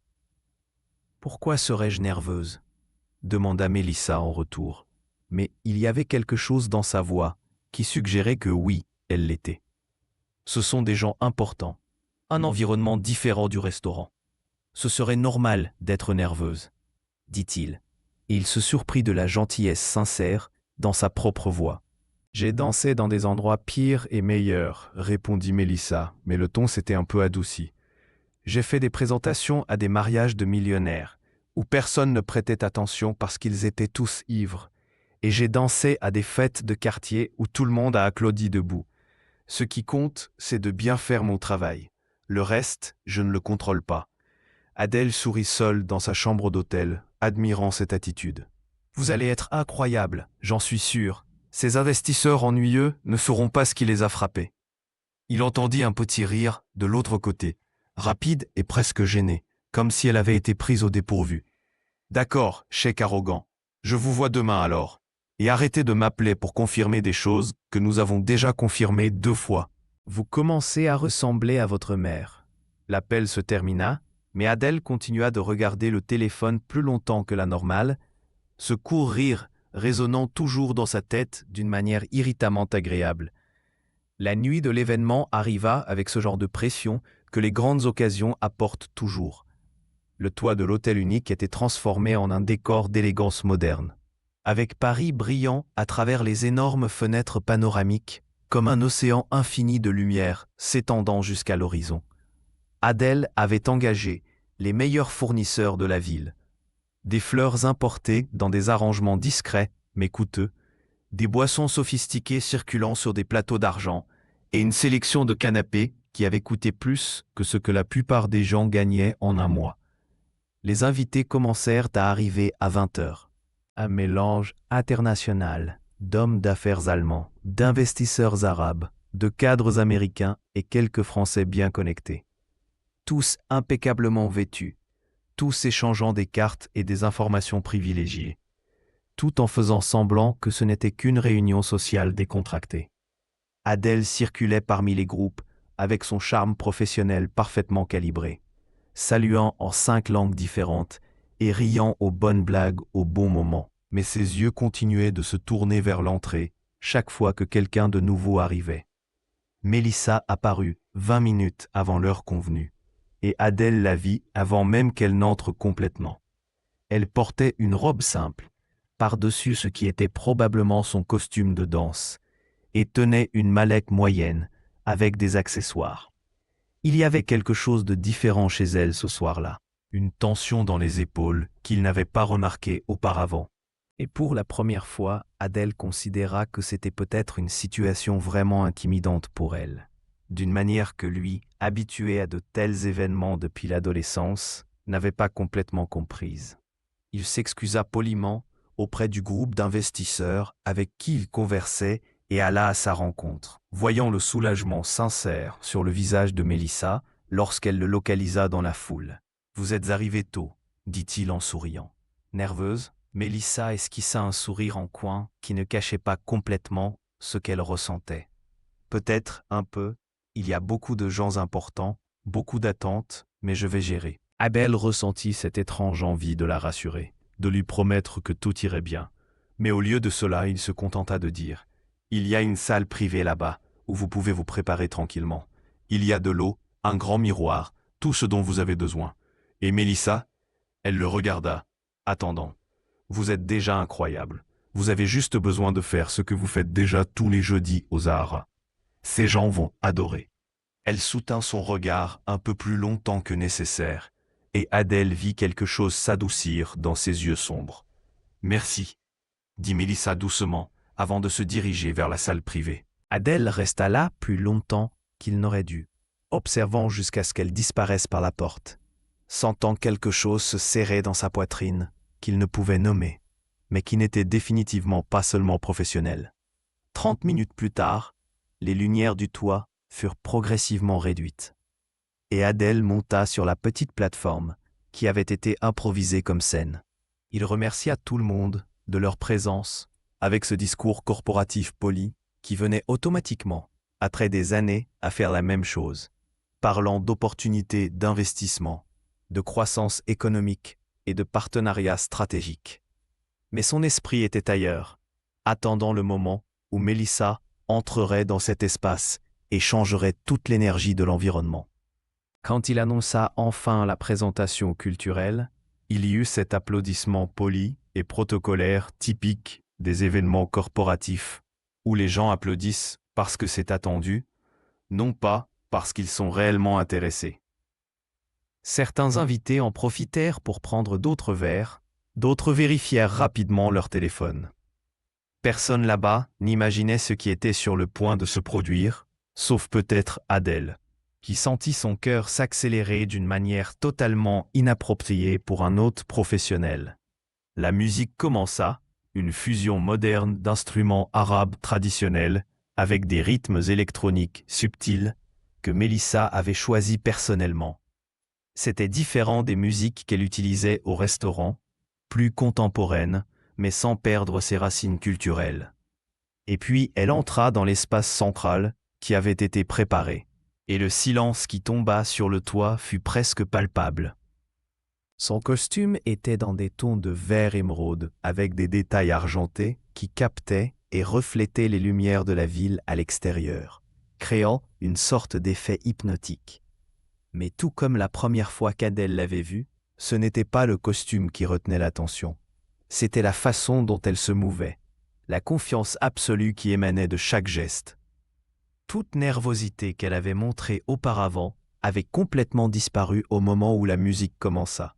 « Pourquoi serais-je nerveuse ?» demanda Mélissa en retour, mais il y avait quelque chose dans sa voix qui suggérait que oui, elle l'était. Ce sont des gens importants, un environnement différent du restaurant. Ce serait normal d'être nerveuse, dit-il, et il se surprit de la gentillesse sincère dans sa propre voix. « J'ai dansé dans des endroits pires et meilleurs, répondit Mélissa, mais le ton s'était un peu adouci. J'ai fait des présentations à des mariages de millionnaires, où personne ne prêtait attention parce qu'ils étaient tous ivres, et j'ai dansé à des fêtes de quartier où tout le monde a applaudi debout. Ce qui compte, c'est de bien faire mon travail. Le reste, je ne le contrôle pas. » Adèle sourit seule dans sa chambre d'hôtel, admirant cette attitude. « Vous allez être incroyable, j'en suis sûr. Ces investisseurs ennuyeux ne sauront pas ce qui les a frappés. » Il entendit un petit rire de l'autre côté, rapide et presque gêné, comme si elle avait été prise au dépourvu. « D'accord, chèque arrogant. Je vous vois demain alors. Et arrêtez de m'appeler pour confirmer des choses que nous avons déjà confirmées 2 fois. Vous commencez à ressembler à votre mère. » L'appel se termina, mais Adèle continua de regarder le téléphone plus longtemps que la normale, ce court rire résonnant toujours dans sa tête d'une manière irritamment agréable. La nuit de l'événement arriva avec ce genre de pression que les grandes occasions apportent toujours. Le toit de l'hôtel unique était transformé en un décor d'élégance moderne, avec Paris brillant à travers les énormes fenêtres panoramiques, comme un océan infini de lumière s'étendant jusqu'à l'horizon. Adèle avait engagé les meilleurs fournisseurs de la ville. Des fleurs importées dans des arrangements discrets mais coûteux, des boissons sophistiquées circulant sur des plateaux d'argent, et une sélection de canapés qui avait coûté plus que ce que la plupart des gens gagnaient en un mois. Les invités commencèrent à arriver à 20h. Un mélange international d'hommes d'affaires allemands, d'investisseurs arabes, de cadres américains et quelques Français bien connectés. Tous impeccablement vêtus, tous échangeant des cartes et des informations privilégiées, tout en faisant semblant que ce n'était qu'une réunion sociale décontractée. Adèle circulait parmi les groupes avec son charme professionnel parfaitement calibré, saluant en 5 langues différentes et riant aux bonnes blagues au bon moment. Mais ses yeux continuaient de se tourner vers l'entrée chaque fois que quelqu'un de nouveau arrivait. Mélissa apparut 20 minutes avant l'heure convenue, et Adèle la vit avant même qu'elle n'entre complètement. Elle portait une robe simple, par-dessus ce qui était probablement son costume de danse, et tenait une mallette moyenne avec des accessoires. Il y avait quelque chose de différent chez elle ce soir-là, une tension dans les épaules qu'il n'avait pas remarquée auparavant. Et pour la première fois, Adèle considéra que c'était peut-être une situation vraiment intimidante pour elle, d'une manière que lui, habitué à de tels événements depuis l'adolescence, n'avait pas complètement comprise. Il s'excusa poliment auprès du groupe d'investisseurs avec qui il conversait et alla à sa rencontre, voyant le soulagement sincère sur le visage de Mélissa lorsqu'elle le localisa dans la foule. « Vous êtes arrivé tôt », dit-il en souriant. Nerveuse, Mélissa esquissa un sourire en coin qui ne cachait pas complètement ce qu'elle ressentait. Peut-être un peu, il y a beaucoup de gens importants, beaucoup d'attentes, mais je vais gérer. Adèle ressentit cette étrange envie de la rassurer, de lui promettre que tout irait bien. Mais au lieu de cela, il se contenta de dire « Il y a une salle privée là-bas, où vous pouvez vous préparer tranquillement. Il y a de l'eau, un grand miroir, tout ce dont vous avez besoin. » Et Mélissa, elle le regarda, attendant. « Vous êtes déjà incroyable. Vous avez juste besoin de faire ce que vous faites déjà tous les jeudis aux Zahara. Ces gens vont adorer. » Elle soutint son regard un peu plus longtemps que nécessaire, et Adèle vit quelque chose s'adoucir dans ses yeux sombres. « Merci, » dit Mélissa doucement, avant de se diriger vers la salle privée. Adèle resta là plus longtemps qu'il n'aurait dû, observant jusqu'à ce qu'elle disparaisse par la porte, sentant quelque chose se serrer dans sa poitrine qu'il ne pouvait nommer, mais qui n'était définitivement pas seulement professionnel. 30 minutes plus tard, les lumières du toit furent progressivement réduites, et Adèle monta sur la petite plateforme qui avait été improvisée comme scène. Il remercia tout le monde de leur présence avec ce discours corporatif poli qui venait automatiquement, après des années, à faire la même chose, parlant d'opportunités d'investissement, de croissance économique et de partenariats stratégiques. Mais son esprit était ailleurs, attendant le moment où Mélissa entrerait dans cet espace et changerait toute l'énergie de l'environnement. Quand il annonça enfin la présentation culturelle, il y eut cet applaudissement poli et protocolaire typique des événements corporatifs, où les gens applaudissent parce que c'est attendu, non pas parce qu'ils sont réellement intéressés. Certains invités en profitèrent pour prendre d'autres verres, d'autres vérifièrent rapidement leur téléphone. Personne là-bas n'imaginait ce qui était sur le point de se produire, sauf peut-être Adèle, qui sentit son cœur s'accélérer d'une manière totalement inappropriée pour un hôte professionnel. La musique commença, une fusion moderne d'instruments arabes traditionnels avec des rythmes électroniques subtils que Mélissa avait choisis personnellement. C'était différent des musiques qu'elle utilisait au restaurant, plus contemporaines, mais sans perdre ses racines culturelles. Et puis elle entra dans l'espace central qui avait été préparé, et le silence qui tomba sur le toit fut presque palpable. Son costume était dans des tons de vert émeraude avec des détails argentés qui captaient et reflétaient les lumières de la ville à l'extérieur. créant une sorte d'effet hypnotique. Mais tout comme la première fois qu'Adèle l'avait vue, ce n'était pas le costume qui retenait l'attention. C'était la façon dont elle se mouvait, la confiance absolue qui émanait de chaque geste. Toute nervosité qu'elle avait montrée auparavant avait complètement disparu au moment où la musique commença.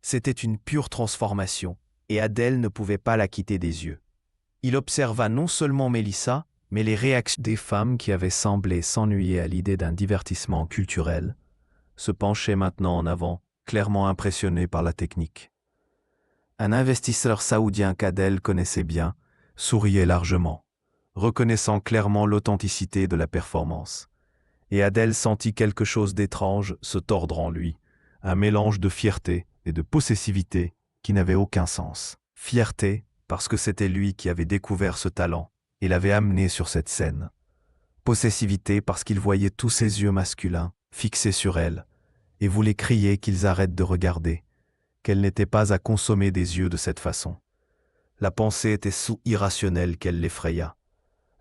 C'était une pure transformation, et Adèle ne pouvait pas la quitter des yeux. Il observa non seulement Mélissa, mais les réactions des femmes qui avaient semblé s'ennuyer à l'idée d'un divertissement culturel, se penchaient maintenant en avant, clairement impressionnées par la technique. Un investisseur saoudien qu'Adèle connaissait bien souriait largement, reconnaissant clairement l'authenticité de la performance. Et Adèle sentit quelque chose d'étrange se tordre en lui, un mélange de fierté et de possessivité qui n'avait aucun sens. Fierté parce que c'était lui qui avait découvert ce talent et l'avait amené sur cette scène. Possessivité parce qu'il voyait tous ses yeux masculins fixés sur elle et voulait crier qu'ils arrêtent de regarder, qu'elle n'était pas à consommer des yeux de cette façon. La pensée était si irrationnelle qu'elle l'effraya.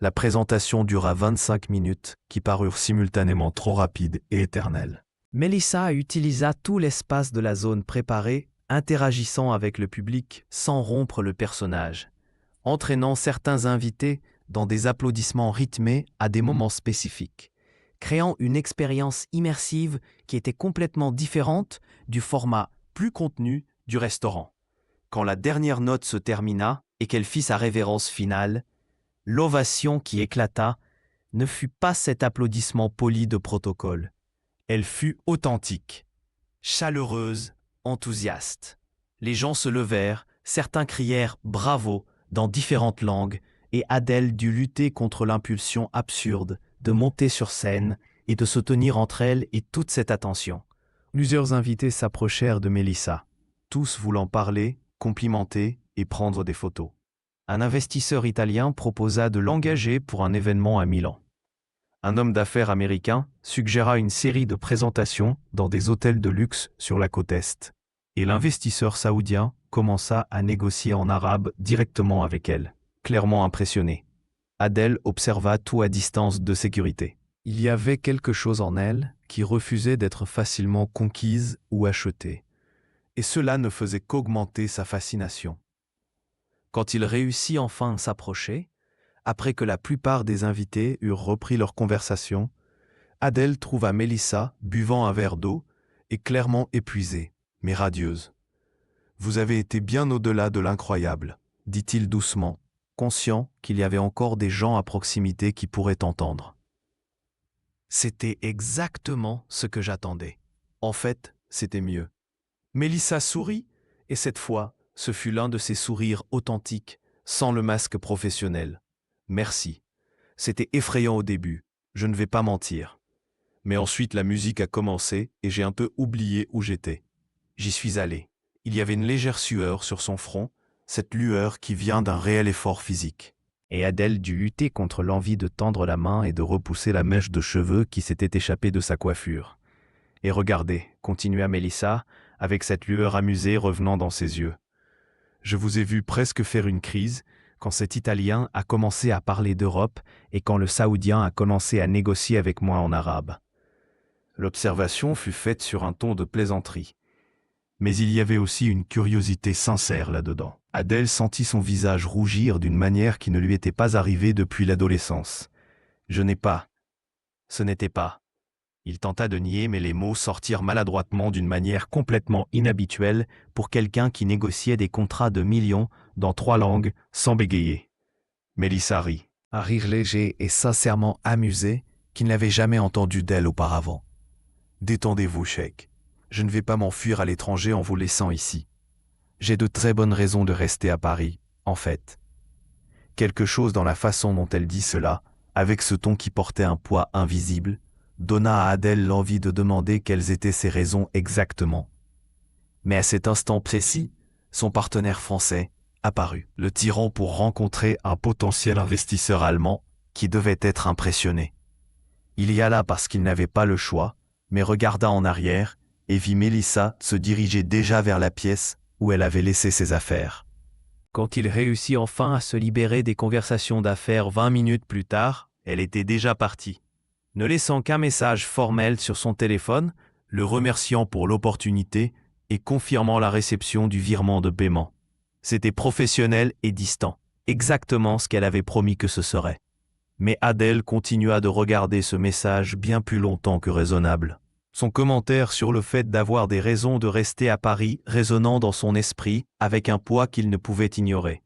La présentation dura 25 minutes, qui parurent simultanément trop rapides et éternelles. Mélissa utilisa tout l'espace de la zone préparée, interagissant avec le public sans rompre le personnage, entraînant certains invités dans des applaudissements rythmés à des moments spécifiques, créant une expérience immersive qui était complètement différente du format plus contenu du restaurant. Quand la dernière note se termina et qu'elle fit sa révérence finale, l'ovation qui éclata ne fut pas cet applaudissement poli de protocole. Elle fut authentique, chaleureuse, enthousiaste. Les gens se levèrent, certains crièrent « bravo » dans différentes langues, et Adèle dut lutter contre l'impulsion absurde de monter sur scène et de se tenir entre elle et toute cette attention. Plusieurs invités s'approchèrent de Mélissa, tous voulant parler, complimenter et prendre des photos. Un investisseur italien proposa de l'engager pour un événement à Milan. Un homme d'affaires américain suggéra une série de présentations dans des hôtels de luxe sur la côte Est. Et l'investisseur saoudien commença à négocier en arabe directement avec elle, clairement impressionné. Adèle observa tout à distance de sécurité. Il y avait quelque chose en elle qui refusait d'être facilement conquise ou achetée. Et cela ne faisait qu'augmenter sa fascination. Quand il réussit enfin à s'approcher, après que la plupart des invités eurent repris leur conversation, Adèle trouva Mélissa buvant un verre d'eau et clairement épuisée, mais radieuse. « Vous avez été bien au-delà de l'incroyable », dit-il doucement, conscient qu'il y avait encore des gens à proximité qui pourraient entendre. C'était exactement ce que j'attendais. En fait, c'était mieux. Mélissa sourit, et cette fois, ce fut l'un de ses sourires authentiques, sans le masque professionnel. Merci. C'était effrayant au début, je ne vais pas mentir. Mais ensuite la musique a commencé et j'ai un peu oublié où j'étais. J'y suis allé. Il y avait une légère sueur sur son front, cette lueur qui vient d'un réel effort physique. Et Adèle dut lutter contre l'envie de tendre la main et de repousser la mèche de cheveux qui s'était échappée de sa coiffure. Et regardez, continua Mélissa, avec cette lueur amusée revenant dans ses yeux. Je vous ai vu presque faire une crise quand cet Italien a commencé à parler d'Europe et quand le Saoudien a commencé à négocier avec moi en arabe. L'observation fut faite sur un ton de plaisanterie. Mais il y avait aussi une curiosité sincère là-dedans. Adèle sentit son visage rougir d'une manière qui ne lui était pas arrivée depuis l'adolescence. « Je n'ai pas. Ce n'était pas. » Il tenta de nier, mais les mots sortirent maladroitement d'une manière complètement inhabituelle pour quelqu'un qui négociait des contrats de millions dans 3 langues sans bégayer. Mélissa rit, un rire léger et sincèrement amusé qu'il n'avait jamais entendu d'elle auparavant. « Détendez-vous, Cheikh. Je ne vais pas m'enfuir à l'étranger en vous laissant ici. J'ai de très bonnes raisons de rester à Paris, en fait. » Quelque chose dans la façon dont elle dit cela, avec ce ton qui portait un poids invisible, donna à Adèle l'envie de demander quelles étaient ses raisons exactement. Mais à cet instant précis, son partenaire français apparut, le tirant pour rencontrer un potentiel investisseur allemand qui devait être impressionné. Il y alla parce qu'il n'avait pas le choix, mais regarda en arrière et vit Mélissa se diriger déjà vers la pièce où elle avait laissé ses affaires. Quand il réussit enfin à se libérer des conversations d'affaires 20 minutes plus tard, elle était déjà partie. ne laissant qu'un message formel sur son téléphone, le remerciant pour l'opportunité et confirmant la réception du virement de paiement. C'était professionnel et distant, exactement ce qu'elle avait promis que ce serait. Mais Adèle continua de regarder ce message bien plus longtemps que raisonnable. Son commentaire sur le fait d'avoir des raisons de rester à Paris résonnant dans son esprit avec un poids qu'il ne pouvait ignorer.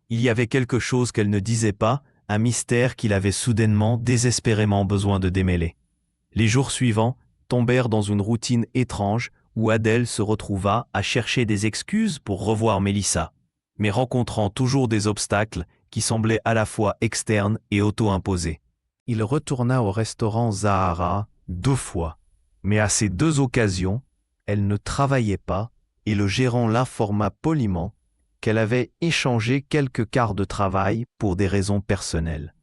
Il y avait quelque chose qu'elle ne disait pas, un mystère qu'il avait soudainement, désespérément besoin de démêler. Les jours suivants tombèrent dans une routine étrange où Adèle se retrouva à chercher des excuses pour revoir Mélissa, mais rencontrant toujours des obstacles qui semblaient à la fois externes et auto-imposés. Il retourna au restaurant Zahara 2 fois, mais à ces 2 occasions, elle ne travaillait pas et le gérant l'informa poliment qu'elle avait échangé quelques quarts de travail pour des raisons personnelles.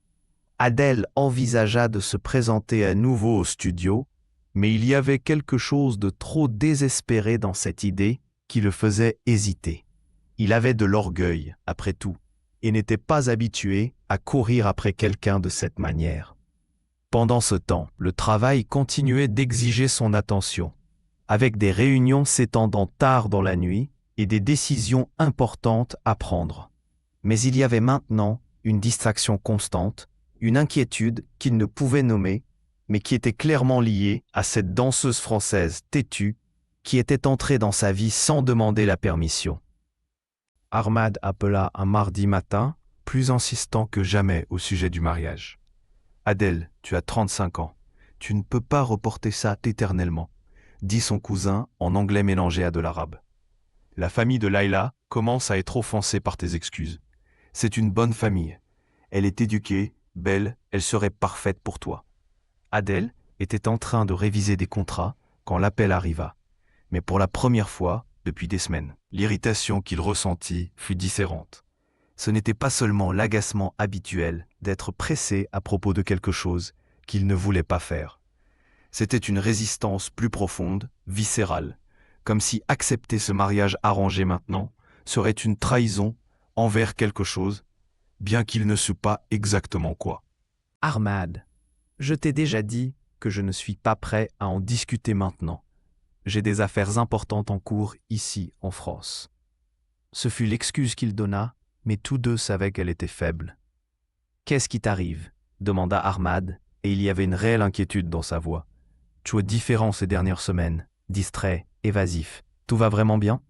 Adèle envisagea de se présenter à nouveau au studio, mais il y avait quelque chose de trop désespéré dans cette idée qui le faisait hésiter. Il avait de l'orgueil, après tout, et n'était pas habitué à courir après quelqu'un de cette manière. Pendant ce temps, le travail continuait d'exiger son attention, avec des réunions s'étendant tard dans la nuit et des décisions importantes à prendre. Mais il y avait maintenant une distraction constante, une inquiétude qu'il ne pouvait nommer, mais qui était clairement liée à cette danseuse française têtue qui était entrée dans sa vie sans demander la permission. Ahmad appela un mardi matin, plus insistant que jamais au sujet du mariage. « Adèle, tu as 35 ans. Tu ne peux pas reporter ça éternellement, » dit son cousin en anglais mélangé à de l'arabe. « La famille de Laila commence à être offensée par tes excuses. C'est une bonne famille. Elle est éduquée, belle, elle serait parfaite pour toi. » Adèle était en train de réviser des contrats quand l'appel arriva. Mais pour la première fois depuis des semaines, l'irritation qu'il ressentit fut différente. Ce n'était pas seulement l'agacement habituel d'être pressé à propos de quelque chose qu'il ne voulait pas faire. C'était une résistance plus profonde, viscérale, comme si accepter ce mariage arrangé maintenant serait une trahison envers quelque chose, bien qu'il ne sût pas exactement quoi. « Ahmad, je t'ai déjà dit que je ne suis pas prêt à en discuter maintenant. J'ai des affaires importantes en cours ici, en France. » Ce fut l'excuse qu'il donna, mais tous deux savaient qu'elle était faible. « Qu'est-ce qui t'arrive » demanda Ahmad, et il y avait une réelle inquiétude dans sa voix. « Tu es différent ces dernières semaines, distrait, évasif. Tout va vraiment bien ?»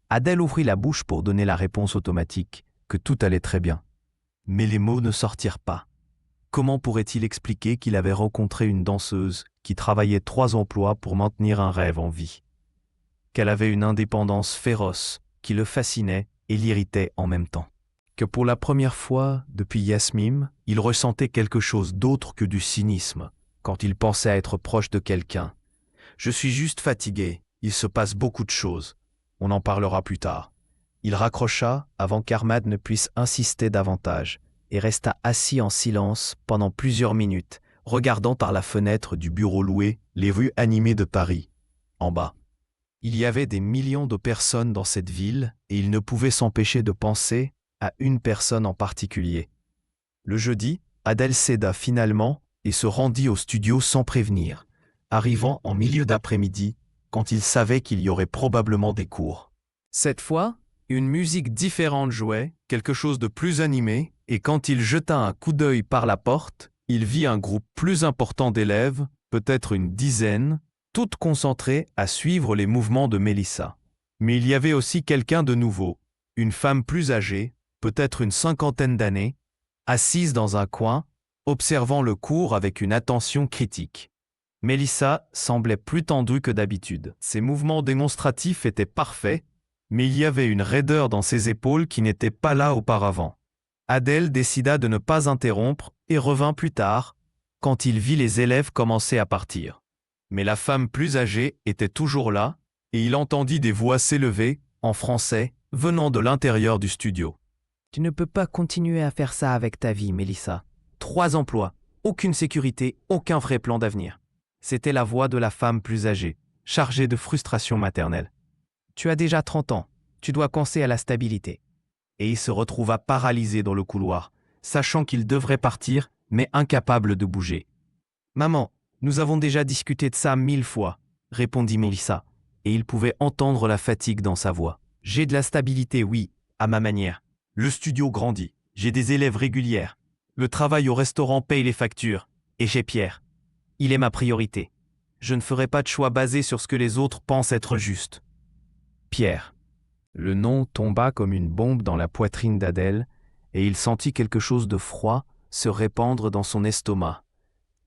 Adèle ouvrit la bouche pour donner la réponse automatique, que tout allait très bien. Mais les mots ne sortirent pas. Comment pourrait-il expliquer qu'il avait rencontré une danseuse qui travaillait 3 emplois pour maintenir un rêve en vie? Qu'elle avait une indépendance féroce qui le fascinait et l'irritait en même temps. Que pour la première fois depuis Yasmine, il ressentait quelque chose d'autre que du cynisme quand il pensait être proche de quelqu'un. « Je suis juste fatigué, il se passe beaucoup de choses. On en parlera plus tard. » Il raccrocha avant qu'Ahmad ne puisse insister davantage et resta assis en silence pendant plusieurs minutes, regardant par la fenêtre du bureau loué les rues animées de Paris, en bas. Il y avait des millions de personnes dans cette ville et il ne pouvait s'empêcher de penser à une personne en particulier. Le jeudi, Adèle céda finalement et se rendit au studio sans prévenir, arrivant en milieu d'après-midi quand il savait qu'il y aurait probablement des cours. Cette fois, une musique différente jouait, quelque chose de plus animé, et quand il jeta un coup d'œil par la porte, il vit un groupe plus important d'élèves, peut-être une dizaine, toutes concentrées à suivre les mouvements de Mélissa. Mais il y avait aussi quelqu'un de nouveau, une femme plus âgée, peut-être une 50aine d'années, assise dans un coin, observant le cours avec une attention critique. Mélissa semblait plus tendue que d'habitude. Ses mouvements démonstratifs étaient parfaits, mais il y avait une raideur dans ses épaules qui n'était pas là auparavant. Adèle décida de ne pas interrompre et revint plus tard, quand il vit les élèves commencer à partir. Mais la femme plus âgée était toujours là, et il entendit des voix s'élever, en français, venant de l'intérieur du studio. « Tu ne peux pas continuer à faire ça avec ta vie, Mélissa. 3 emplois, aucune sécurité, aucun vrai plan d'avenir. » C'était la voix de la femme plus âgée, chargée de frustration maternelle. « Tu as déjà 30 ans, tu dois penser à la stabilité. » Et il se retrouva paralysé dans le couloir, sachant qu'il devrait partir, mais incapable de bouger. Maman, nous avons déjà discuté de ça 1000 fois, répondit Mélissa, et il pouvait entendre la fatigue dans sa voix. J'ai de la stabilité, oui, à ma manière. Le studio grandit, j'ai des élèves régulières. Le travail au restaurant paye les factures, et j'ai Pierre. Il est ma priorité. Je ne ferai pas de choix basé sur ce que les autres pensent être juste. Pierre. Le nom tomba comme une bombe dans la poitrine d'Adèle, et il sentit quelque chose de froid se répandre dans son estomac.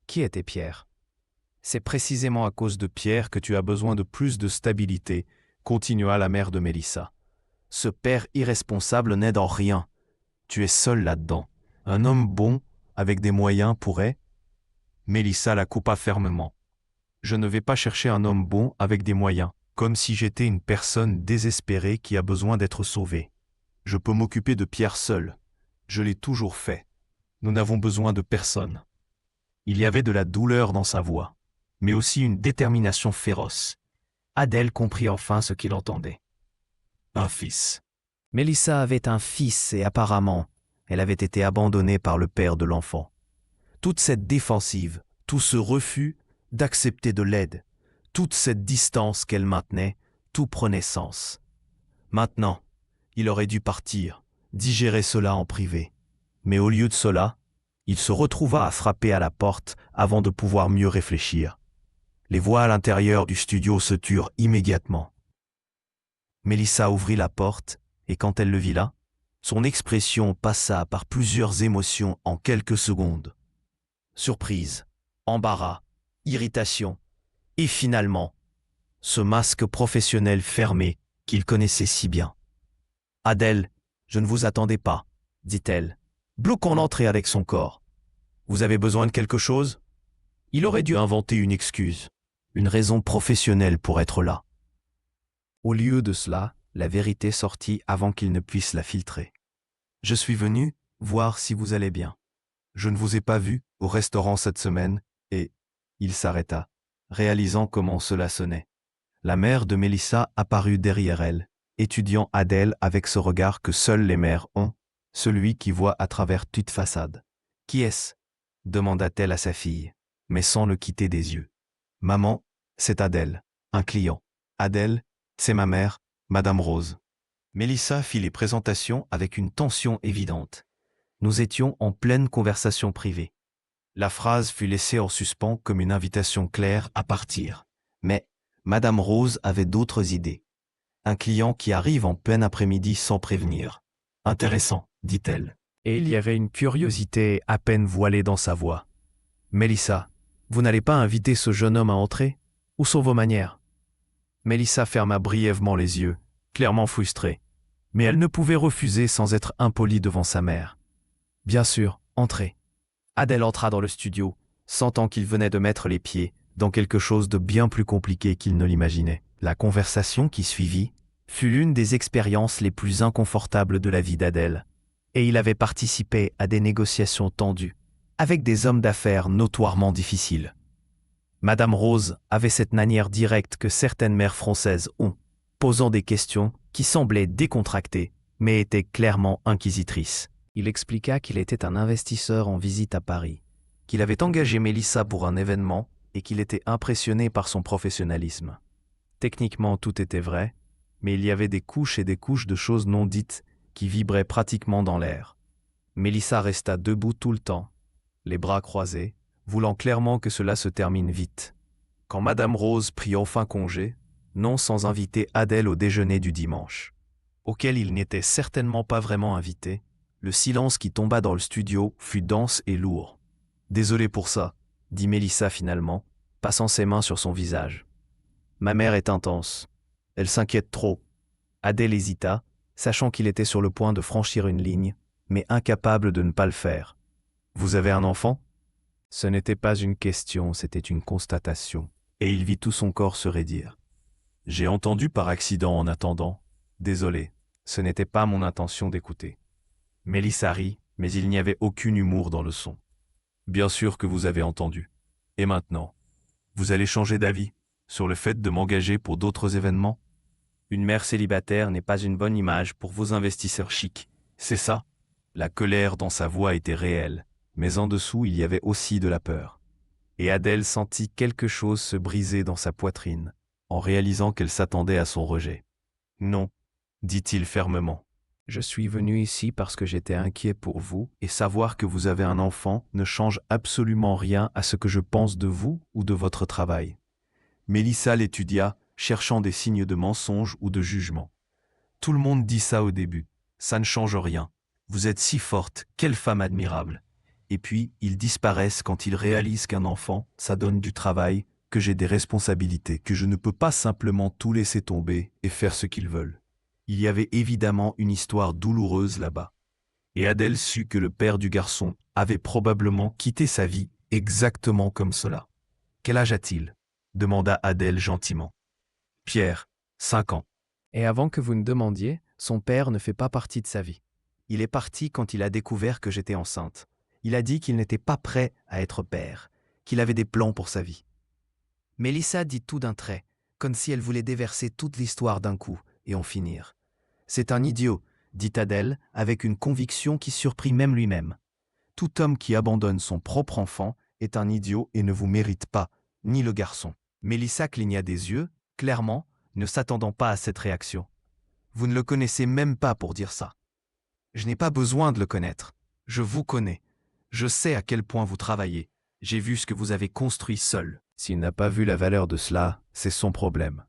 Qui était Pierre? C'est précisément à cause de Pierre que tu as besoin de plus de stabilité, continua la mère de Mélissa. Ce père irresponsable n'aide en rien. Tu es seul là-dedans. Un homme bon, avec des moyens, pourrait... Mélissa la coupa fermement. Je ne vais pas chercher un homme bon avec des moyens, comme si j'étais une personne désespérée qui a besoin d'être sauvée. Je peux m'occuper de Pierre seul. Je l'ai toujours fait. Nous n'avons besoin de personne. Il y avait de la douleur dans sa voix, mais aussi une détermination féroce. Adèle comprit enfin ce qu'il entendait. Un fils. Mélissa avait un fils et apparemment, elle avait été abandonnée par le père de l'enfant. Toute cette défensive, tout ce refus d'accepter de l'aide, toute cette distance qu'elle maintenait, tout prenait sens. Maintenant, il aurait dû partir, digérer cela en privé. Mais au lieu de cela, il se retrouva à frapper à la porte avant de pouvoir mieux réfléchir. Les voix à l'intérieur du studio se turent immédiatement. Mélissa ouvrit la porte, et quand elle le vit là, son expression passa par plusieurs émotions en quelques secondes. Surprise, embarras, irritation, et finalement, ce masque professionnel fermé qu'il connaissait si bien. « Adèle, je ne vous attendais pas, dit-elle, bloquant l'entrée avec son corps. Vous avez besoin de quelque chose ? Il aurait dû inventer une excuse, une raison professionnelle pour être là. Au lieu de cela, la vérité sortit avant qu'il ne puisse la filtrer. Je suis venu voir si vous allez bien. Je ne vous ai pas vu au restaurant cette semaine, et il s'arrêta, réalisant comment cela sonnait. La mère de Mélissa apparut derrière elle, étudiant Adèle avec ce regard que seules les mères ont, celui qui voit à travers toute façade. « Qui est-ce » demanda-t-elle à sa fille, mais sans le quitter des yeux. « Maman, c'est Adèle, un client. Adèle, c'est ma mère, Madame Rose. » Mélissa fit les présentations avec une tension évidente. Nous étions en pleine conversation privée. La phrase fut laissée en suspens comme une invitation claire à partir. Mais Madame Rose avait d'autres idées. Un client qui arrive en plein après-midi sans prévenir. « Intéressant, dit-elle. » Et il y avait une curiosité à peine voilée dans sa voix. « Mélissa, vous n'allez pas inviter ce jeune homme à entrer? Où sont vos manières ?» Mélissa ferma brièvement les yeux, clairement frustrée. Mais elle ne pouvait refuser sans être impolie devant sa mère. « Bien sûr, entrez. » Adèle entra dans le studio, sentant qu'il venait de mettre les pieds dans quelque chose de bien plus compliqué qu'il ne l'imaginait. La conversation qui suivit fut l'une des expériences les plus inconfortables de la vie d'Adèle, et il avait participé à des négociations tendues, avec des hommes d'affaires notoirement difficiles. Madame Rose avait cette manière directe que certaines mères françaises ont, posant des questions qui semblaient décontractées, mais étaient clairement inquisitrices. Il expliqua qu'il était un investisseur en visite à Paris, qu'il avait engagé Mélissa pour un événement et qu'il était impressionné par son professionnalisme. Techniquement, tout était vrai, mais il y avait des couches et des couches de choses non dites qui vibraient pratiquement dans l'air. Mélissa resta debout tout le temps, les bras croisés, voulant clairement que cela se termine vite. Quand Madame Rose prit enfin congé, non sans inviter Adèle au déjeuner du dimanche, auquel il n'était certainement pas vraiment invité, le silence qui tomba dans le studio fut dense et lourd. « Désolé pour ça, » dit Mélissa finalement, passant ses mains sur son visage. « Ma mère est intense. Elle s'inquiète trop. » Adèle hésita, sachant qu'il était sur le point de franchir une ligne, mais incapable de ne pas le faire. « Vous avez un enfant ?» Ce n'était pas une question, c'était une constatation, et il vit tout son corps se raidir. « J'ai entendu par accident en attendant. Désolé, ce n'était pas mon intention d'écouter. » Mélissa rit, mais il n'y avait aucun humour dans le son. « Bien sûr que vous avez entendu. Et maintenant, vous allez changer d'avis sur le fait de m'engager pour d'autres événements? Une mère célibataire n'est pas une bonne image pour vos investisseurs chics, c'est ça ?» La colère dans sa voix était réelle, mais en dessous il y avait aussi de la peur. Et Adèle sentit quelque chose se briser dans sa poitrine, en réalisant qu'elle s'attendait à son rejet. « Non, » dit-il fermement. « Je suis venu ici parce que j'étais inquiet pour vous, et savoir que vous avez un enfant ne change absolument rien à ce que je pense de vous ou de votre travail. » Mélissa l'étudia, cherchant des signes de mensonge ou de jugement. « Tout le monde dit ça au début. Ça ne change rien. Vous êtes si forte, quelle femme admirable. » Et puis, ils disparaissent quand ils réalisent qu'un enfant, ça donne du travail, que j'ai des responsabilités, que je ne peux pas simplement tout laisser tomber et faire ce qu'ils veulent. Il y avait évidemment une histoire douloureuse là-bas. Et Adèle sut que le père du garçon avait probablement quitté sa vie exactement comme cela. « Quel âge a-t-il » demanda Adèle gentiment. « Pierre, 5 ans. » Et avant que vous ne demandiez, son père ne fait pas partie de sa vie. Il est parti quand il a découvert que j'étais enceinte. Il a dit qu'il n'était pas prêt à être père, qu'il avait des plans pour sa vie. Mélissa dit tout d'un trait, comme si elle voulait déverser toute l'histoire d'un coup et en finir. « C'est un idiot », dit Adèle avec une conviction qui surprit même lui-même. « Tout homme qui abandonne son propre enfant est un idiot et ne vous mérite pas, ni le garçon. » Mélissa cligna des yeux, clairement, ne s'attendant pas à cette réaction. « Vous ne le connaissez même pas pour dire ça. »« Je n'ai pas besoin de le connaître. Je vous connais. Je sais à quel point vous travaillez. J'ai vu ce que vous avez construit seul. » S'il n'a pas vu la valeur de cela, c'est son problème.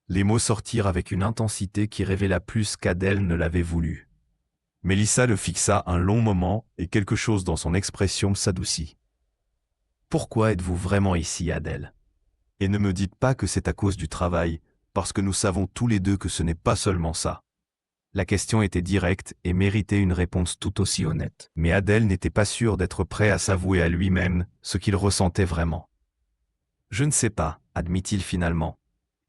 Les mots sortirent avec une intensité qui révéla plus qu'Adèle ne l'avait voulu. Mélissa le fixa un long moment et quelque chose dans son expression s'adoucit. « Pourquoi êtes-vous vraiment ici, Adèle ? Et ne me dites pas que c'est à cause du travail, parce que nous savons tous les deux que ce n'est pas seulement ça. » La question était directe et méritait une réponse tout aussi honnête. Mais Adèle n'était pas sûr d'être prêt à s'avouer à lui-même ce qu'il ressentait vraiment. « Je ne sais pas, » admit-il finalement,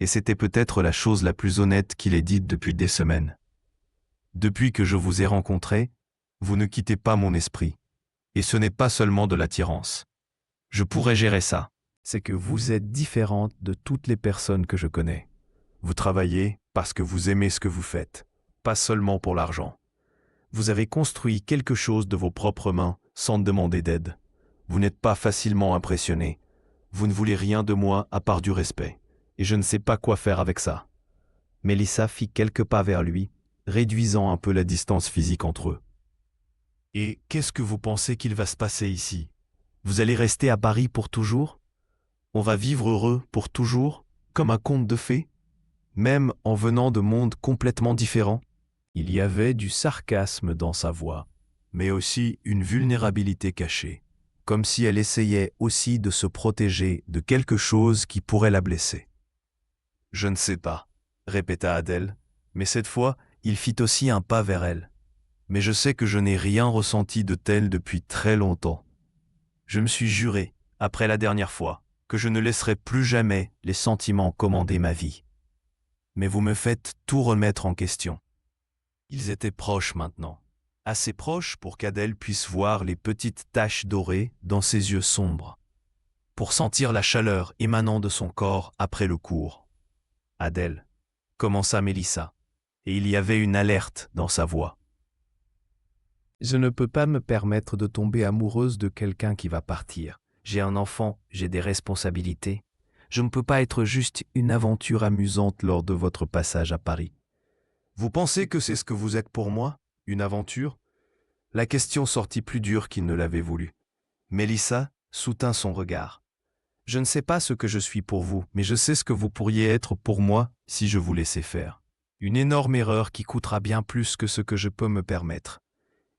et c'était peut-être la chose la plus honnête qu'il ait dite depuis des semaines. « Depuis que je vous ai rencontré, vous ne quittez pas mon esprit, et ce n'est pas seulement de l'attirance. Je pourrais gérer ça. C'est que vous êtes différente de toutes les personnes que je connais. Vous travaillez parce que vous aimez ce que vous faites. Pas seulement pour l'argent. Vous avez construit quelque chose de vos propres mains sans demander d'aide. Vous n'êtes pas facilement impressionné. Vous ne voulez rien de moi à part du respect. Et je ne sais pas quoi faire avec ça. » Mélissa fit quelques pas vers lui, réduisant un peu la distance physique entre eux. « Et qu'est-ce que vous pensez qu'il va se passer ici? Vous allez rester à Paris pour toujours? On va vivre heureux pour toujours, comme un conte de fées? Même en venant de mondes complètement différents ?» Il y avait du sarcasme dans sa voix, mais aussi une vulnérabilité cachée, comme si elle essayait aussi de se protéger de quelque chose qui pourrait la blesser. « Je ne sais pas, » répéta Adèle, mais cette fois, il fit aussi un pas vers elle. « Mais je sais que je n'ai rien ressenti de tel depuis très longtemps. Je me suis juré, après la dernière fois, que je ne laisserai plus jamais les sentiments commander ma vie. Mais vous me faites tout remettre en question. » Ils étaient proches maintenant, assez proches pour qu'Adèle puisse voir les petites taches dorées dans ses yeux sombres, pour sentir la chaleur émanant de son corps après le cours. « Adèle, » commença Mélissa, et il y avait une alerte dans sa voix. « Je ne peux pas me permettre de tomber amoureuse de quelqu'un qui va partir. J'ai un enfant, j'ai des responsabilités. Je ne peux pas être juste une aventure amusante lors de votre passage à Paris. » « Vous pensez que c'est ce que vous êtes pour moi, une aventure ?» La question sortit plus dure qu'il ne l'avait voulu. Mélissa soutint son regard. « Je ne sais pas ce que je suis pour vous, mais je sais ce que vous pourriez être pour moi si je vous laissais faire. Une énorme erreur qui coûtera bien plus que ce que je peux me permettre. »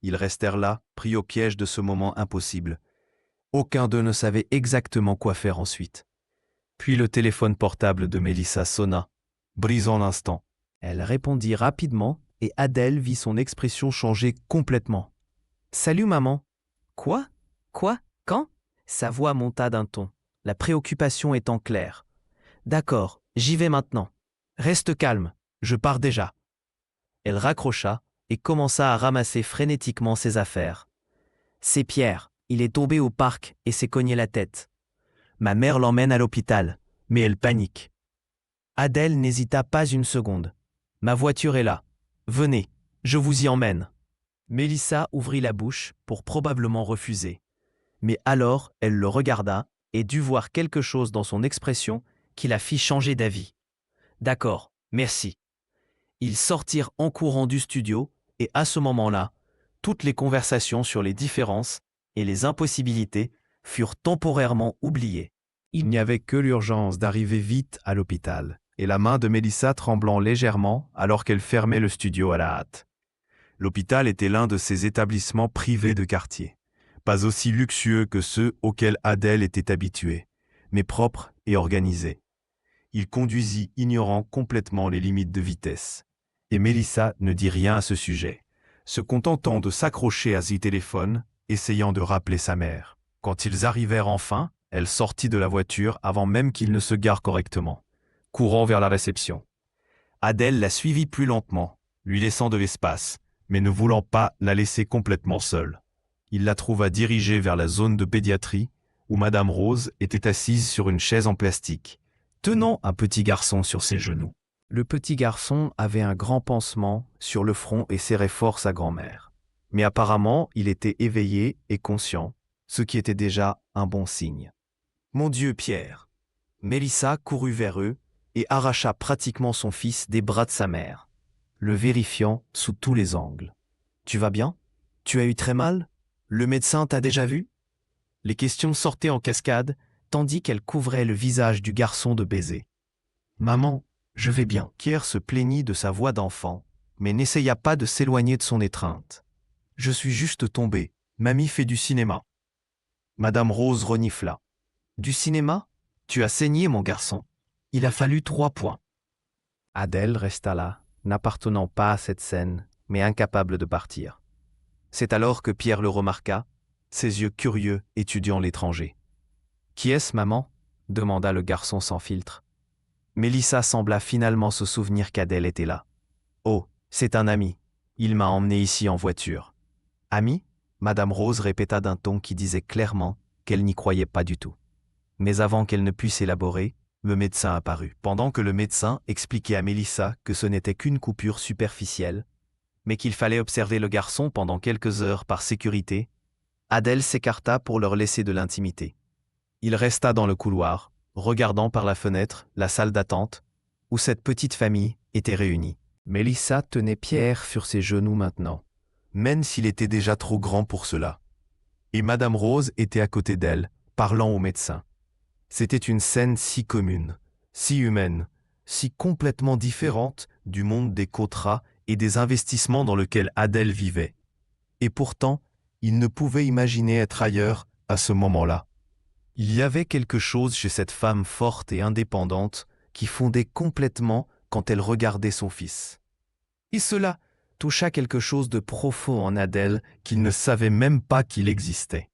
Ils restèrent là, pris au piège de ce moment impossible. Aucun d'eux ne savait exactement quoi faire ensuite. Puis le téléphone portable de Mélissa sonna, brisant l'instant. Elle répondit rapidement et Adèle vit son expression changer complètement. « Salut maman. »« Quoi ? Quoi ? Quand ?» Sa voix monta d'un ton, la préoccupation étant claire. « D'accord, j'y vais maintenant. Reste calme, je pars déjà. » Elle raccrocha et commença à ramasser frénétiquement ses affaires. « C'est Pierre, il est tombé au parc et s'est cogné la tête. Ma mère l'emmène à l'hôpital, mais elle panique. » Adèle n'hésita pas une seconde. « Ma voiture est là. Venez, je vous y emmène. » Mélissa ouvrit la bouche pour probablement refuser. Mais alors, elle le regarda et dut voir quelque chose dans son expression qui la fit changer d'avis. D'accord, merci. Ils sortirent en courant du studio, et à ce moment-là, toutes les conversations sur les différences et les impossibilités furent temporairement oubliées. Il n'y avait que l'urgence d'arriver vite à l'hôpital, et la main de Mélissa tremblant légèrement alors qu'elle fermait le studio à la hâte. L'hôpital était l'un de ces établissements privés de quartier, pas aussi luxueux que ceux auxquels Adèle était habituée, mais propre et organisé. Il conduisit ignorant complètement les limites de vitesse. Et Mélissa ne dit rien à ce sujet, se contentant de s'accrocher à son téléphone, essayant de rappeler sa mère. Quand ils arrivèrent enfin, elle sortit de la voiture avant même qu'il ne se gare correctement, courant vers la réception. Adèle la suivit plus lentement, lui laissant de l'espace, mais ne voulant pas la laisser complètement seule. Il la trouva dirigée vers la zone de pédiatrie, où Madame Rose était assise sur une chaise en plastique, tenant un petit garçon sur ses genoux. Le petit garçon avait un grand pansement sur le front et serrait fort sa grand-mère. Mais apparemment, il était éveillé et conscient, ce qui était déjà un bon signe. « Mon Dieu, Pierre !» Mélissa courut vers eux et arracha pratiquement son fils des bras de sa mère, le vérifiant sous tous les angles. « Tu vas bien? Tu as eu très mal? Le médecin t'a déjà vu ?» Les questions sortaient en cascade, tandis qu'elle couvrait le visage du garçon de baisers. « Maman, je vais bien. » Pierre se plaignit de sa voix d'enfant, mais n'essaya pas de s'éloigner de son étreinte. « Je suis juste tombé. Mamie fait du cinéma. » Madame Rose renifla. « Du cinéma? Tu as saigné, mon garçon. Il a fallu 3 points. » Adèle resta là, n'appartenant pas à cette scène, mais incapable de partir. C'est alors que Pierre le remarqua, ses yeux curieux étudiant l'étranger. « Qui est-ce, maman ?» demanda le garçon sans filtre. Mélissa sembla finalement se souvenir qu'Adèle était là. « Oh, c'est un ami. Il m'a emmené ici en voiture. »« Ami ?» Madame Rose répéta d'un ton qui disait clairement qu'elle n'y croyait pas du tout. Mais avant qu'elle ne puisse élaborer, le médecin apparut. Pendant que le médecin expliquait à Mélissa que ce n'était qu'une coupure superficielle, mais qu'il fallait observer le garçon pendant quelques heures par sécurité, Adèle s'écarta pour leur laisser de l'intimité. Il resta dans le couloir, regardant par la fenêtre la salle d'attente, où cette petite famille était réunie. Mélissa tenait Pierre sur ses genoux maintenant, même s'il était déjà trop grand pour cela. Et Madame Rose était à côté d'elle, parlant au médecin. C'était une scène si commune, si humaine, si complètement différente du monde des contrats et des investissements dans lequel Adèle vivait. Et pourtant, il ne pouvait imaginer être ailleurs à ce moment-là. Il y avait quelque chose chez cette femme forte et indépendante qui fondait complètement quand elle regardait son fils. Et cela toucha quelque chose de profond en Adèle qu'il ne savait même pas qu'il existait.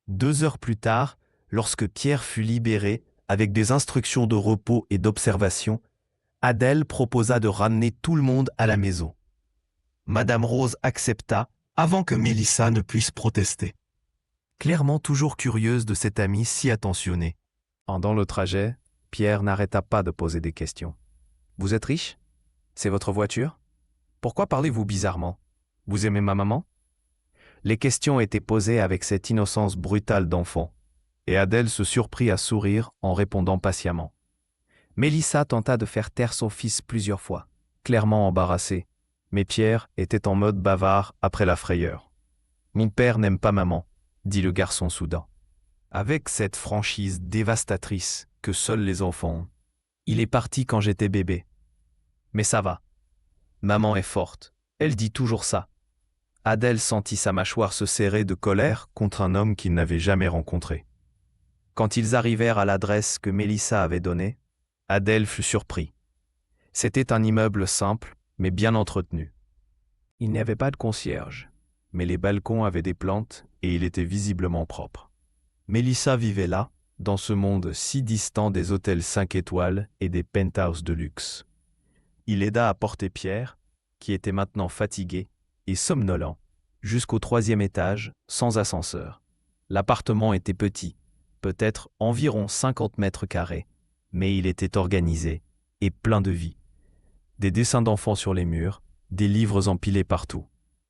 2 heures plus tard, lorsque Pierre fut libéré avec des instructions de repos et d'observation, Adèle proposa de ramener tout le monde à la maison. Madame Rose accepta avant que Mélissa ne puisse protester. Clairement toujours curieuse de cet ami si attentionné. Pendant le trajet, Pierre n'arrêta pas de poser des questions. « Vous êtes riche? C'est votre voiture? Pourquoi parlez-vous bizarrement? Vous aimez ma maman ?» Les questions étaient posées avec cette innocence brutale d'enfant, et Adèle se surprit à sourire en répondant patiemment. Mélissa tenta de faire taire son fils plusieurs fois, clairement embarrassé, mais Pierre était en mode bavard après la frayeur. « Mon père n'aime pas maman, » dit le garçon soudain. Avec cette franchise dévastatrice que seuls les enfants ont. « Il est parti quand j'étais bébé. Mais ça va. Maman est forte, elle dit toujours ça. » Adèle sentit sa mâchoire se serrer de colère contre un homme qu'il n'avait jamais rencontré. Quand ils arrivèrent à l'adresse que Mélissa avait donnée, Adèle fut surpris. C'était un immeuble simple, mais bien entretenu. Il n'y avait pas de concierge, mais les balcons avaient des plantes et il était visiblement propre. Mélissa vivait là, dans ce monde si distant des hôtels 5 étoiles et des penthouses de luxe. Il aida à porter Pierre, qui était maintenant fatigué et somnolent, jusqu'au 3e étage, sans ascenseur. L'appartement était petit, peut-être environ 50 mètres carrés, mais il était organisé et plein de vie. Des dessins d'enfants sur les murs, des livres empilés partout.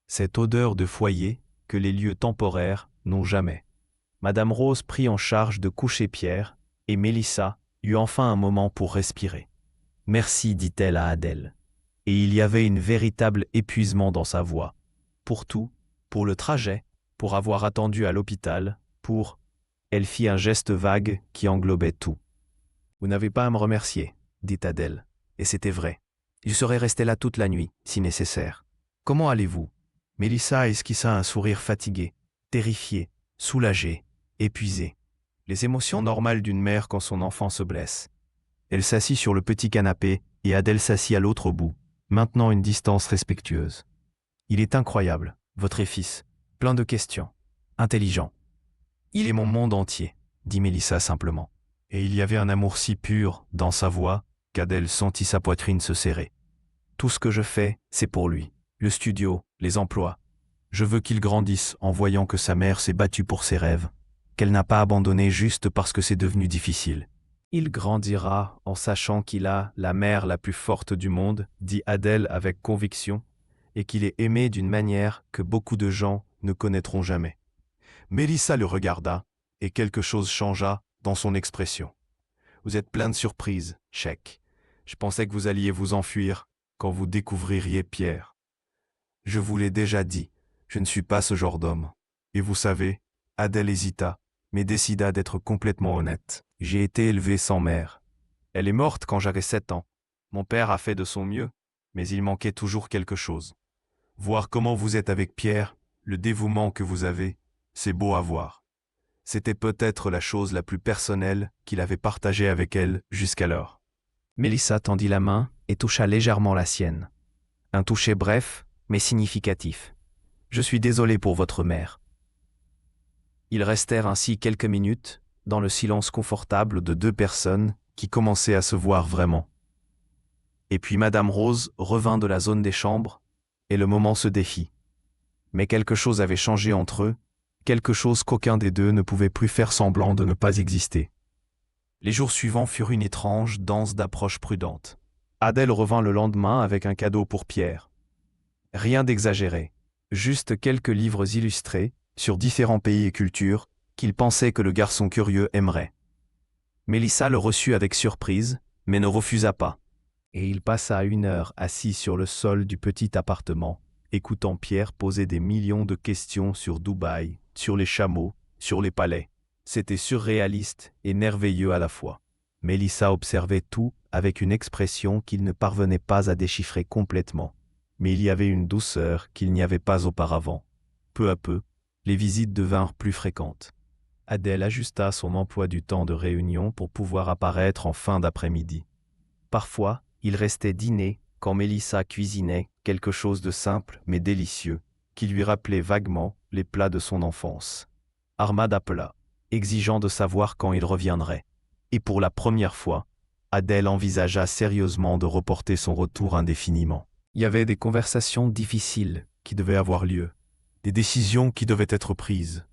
Cette odeur de foyer que les lieux temporaires n'ont jamais. Madame Rose prit en charge de coucher Pierre, et Mélissa eut enfin un moment pour respirer. « Merci, dit-elle à Adèle. Et il y avait un véritable épuisement dans sa voix. Pour tout, pour le trajet, pour avoir attendu à l'hôpital, pour... Elle fit un geste vague qui englobait tout. « Vous n'avez pas à me remercier, dit Adèle. Et c'était vrai. Je serais resté là toute la nuit, si nécessaire. Comment allez-vous » Mélissa esquissa un sourire fatigué, terrifié, soulagé, épuisé. Les émotions normales d'une mère quand son enfant se blesse. Elle s'assit sur le petit canapé et Adèle s'assit à l'autre bout, maintenant une distance respectueuse. « Il est incroyable, votre fils, plein de questions, intelligent. Il est mon monde entier, dit Mélissa simplement. Et il y avait un amour si pur dans sa voix qu'Adèle sentit sa poitrine se serrer. Tout ce que je fais, c'est pour lui. Le studio, les emplois. Je veux qu'il grandisse en voyant que sa mère s'est battue pour ses rêves, qu'elle n'a pas abandonné juste parce que c'est devenu difficile. Il grandira en sachant qu'il a la mère la plus forte du monde, dit Adèle avec conviction, et qu'il est aimé d'une manière que beaucoup de gens ne connaîtront jamais. Mélissa le regarda, et quelque chose changea dans son expression. Vous êtes plein de surprises, Chèque. Je pensais que vous alliez vous enfuir quand vous découvririez Pierre. Je vous l'ai déjà dit, je ne suis pas ce genre d'homme. Et vous savez, Adèle hésita, mais décida d'être complètement honnête. J'ai été élevé sans mère. Elle est morte quand j'avais 7 ans. Mon père a fait de son mieux, mais il manquait toujours quelque chose. Voir comment vous êtes avec Pierre, le dévouement que vous avez, c'est beau à voir. C'était peut-être la chose la plus personnelle qu'il avait partagée avec elle jusqu'alors. Mélissa tendit la main et toucha légèrement la sienne. Un toucher bref, mais significatif. « Je suis désolé pour votre mère. » Ils restèrent ainsi quelques minutes, dans le silence confortable de deux personnes qui commençaient à se voir vraiment. Et puis Madame Rose revint de la zone des chambres, et le moment se défit. Mais quelque chose avait changé entre eux, quelque chose qu'aucun des deux ne pouvait plus faire semblant de ne pas exister. Les jours suivants furent une étrange danse d'approche prudente. Adèle revint le lendemain avec un cadeau pour Pierre. Rien d'exagéré, juste quelques livres illustrés, sur différents pays et cultures, qu'il pensait que le garçon curieux aimerait. Mélissa le reçut avec surprise, mais ne refusa pas. Et il passa 1 heure assis sur le sol du petit appartement, écoutant Pierre poser des millions de questions sur Dubaï, sur les chameaux, sur les palais. C'était surréaliste et merveilleux à la fois. Mélissa observait tout avec une expression qu'il ne parvenait pas à déchiffrer complètement. Mais il y avait une douceur qu'il n'y avait pas auparavant. Peu à peu, les visites devinrent plus fréquentes. Adèle ajusta son emploi du temps de réunion pour pouvoir apparaître en fin d'après-midi. Parfois, il restait dîner quand Mélissa cuisinait quelque chose de simple mais délicieux, qui lui rappelait vaguement les plats de son enfance. Ahmad appela, exigeant de savoir quand il reviendrait. Et pour la première fois, Adèle envisagea sérieusement de reporter son retour indéfiniment. Il y avait des conversations difficiles qui devaient avoir lieu, des décisions qui devaient être prises.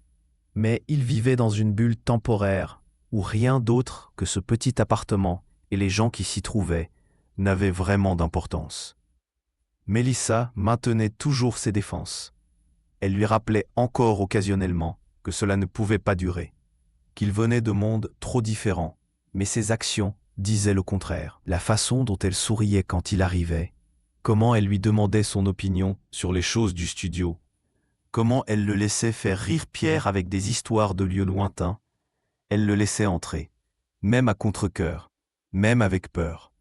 Mais il vivait dans une bulle temporaire où rien d'autre que ce petit appartement et les gens qui s'y trouvaient n'avaient vraiment d'importance. Mélissa maintenait toujours ses défenses. Elle lui rappelait encore occasionnellement que cela ne pouvait pas durer, qu'il venait de mondes trop différents, mais ses actions disaient le contraire. La façon dont elle souriait quand il arrivait, comment elle lui demandait son opinion sur les choses du studio, comment elle le laissait faire rire Pierre avec des histoires de lieux lointains, elle le laissait entrer, même à contre-cœur, même avec peur.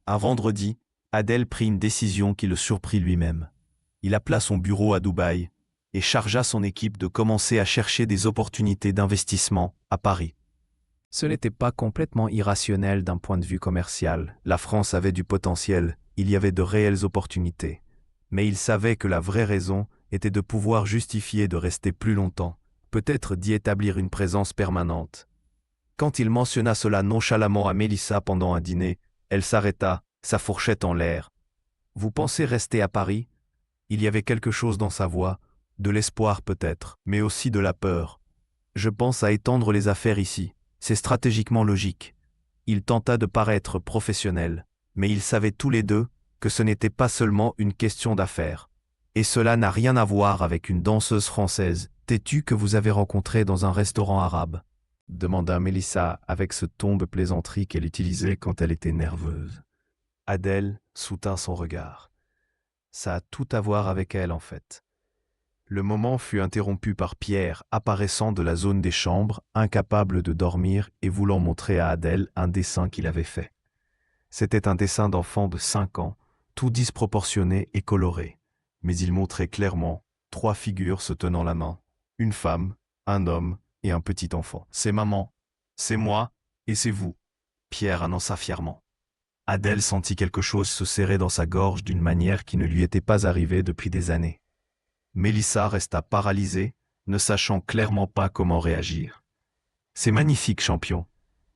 Un vendredi, Adèle prit une décision qui le surprit lui-même. Il appela son bureau à Dubaï et chargea son équipe de commencer à chercher des opportunités d'investissement à Paris. Ce n'était pas complètement irrationnel d'un point de vue commercial. La France avait du potentiel, il y avait de réelles opportunités. Mais il savait que la vraie raison était de pouvoir justifier de rester plus longtemps, peut-être d'y établir une présence permanente. Quand il mentionna cela nonchalamment à Mélissa pendant un dîner, elle s'arrêta, sa fourchette en l'air. « Vous pensez rester à Paris ?» Il y avait quelque chose dans sa voix, de l'espoir peut-être, mais aussi de la peur. « Je pense à étendre les affaires ici. C'est stratégiquement logique. » Il tenta de paraître professionnel, mais ils savaient tous les deux que ce n'était pas seulement une question d'affaires. Et cela n'a rien à voir avec une danseuse française T'es-tu que vous avez rencontré dans un restaurant arabe demanda Mélissa avec ce ton de plaisanterie qu'elle utilisait quand elle était nerveuse. Adèle soutint son regard. Ça a tout à voir avec elle, en fait. Le moment fut interrompu par Pierre, apparaissant de la zone des chambres, incapable de dormir et voulant montrer à Adèle un dessin qu'il avait fait. C'était un dessin d'enfant de 5 ans, tout disproportionné et coloré, mais il montrait clairement 3 figures se tenant la main, une femme, un homme et un petit enfant. C'est maman, c'est moi et c'est vous, Pierre annonça fièrement. Adèle sentit quelque chose se serrer dans sa gorge d'une manière qui ne lui était pas arrivée depuis des années. Mélissa resta paralysée, ne sachant clairement pas comment réagir. « C'est magnifique, champion »,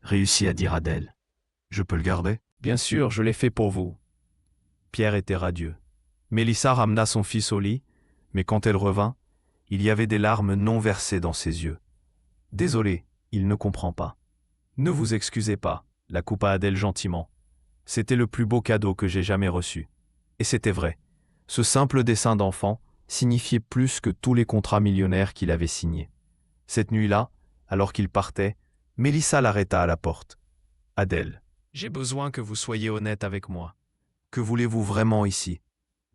réussit à dire Adèle. « Je peux le garder ?»« Bien sûr, je l'ai fait pour vous. » Pierre était radieux. Mélissa ramena son fils au lit, mais quand elle revint, il y avait des larmes non versées dans ses yeux. « Désolé, il ne comprend pas. »« Ne vous excusez pas », la coupa Adèle gentiment. C'était le plus beau cadeau que j'ai jamais reçu. Et c'était vrai. Ce simple dessin d'enfant signifiait plus que tous les contrats millionnaires qu'il avait signés. Cette nuit-là, alors qu'il partait, Mélissa l'arrêta à la porte. « Adèle, j'ai besoin que vous soyez honnête avec moi. Que voulez-vous vraiment ici?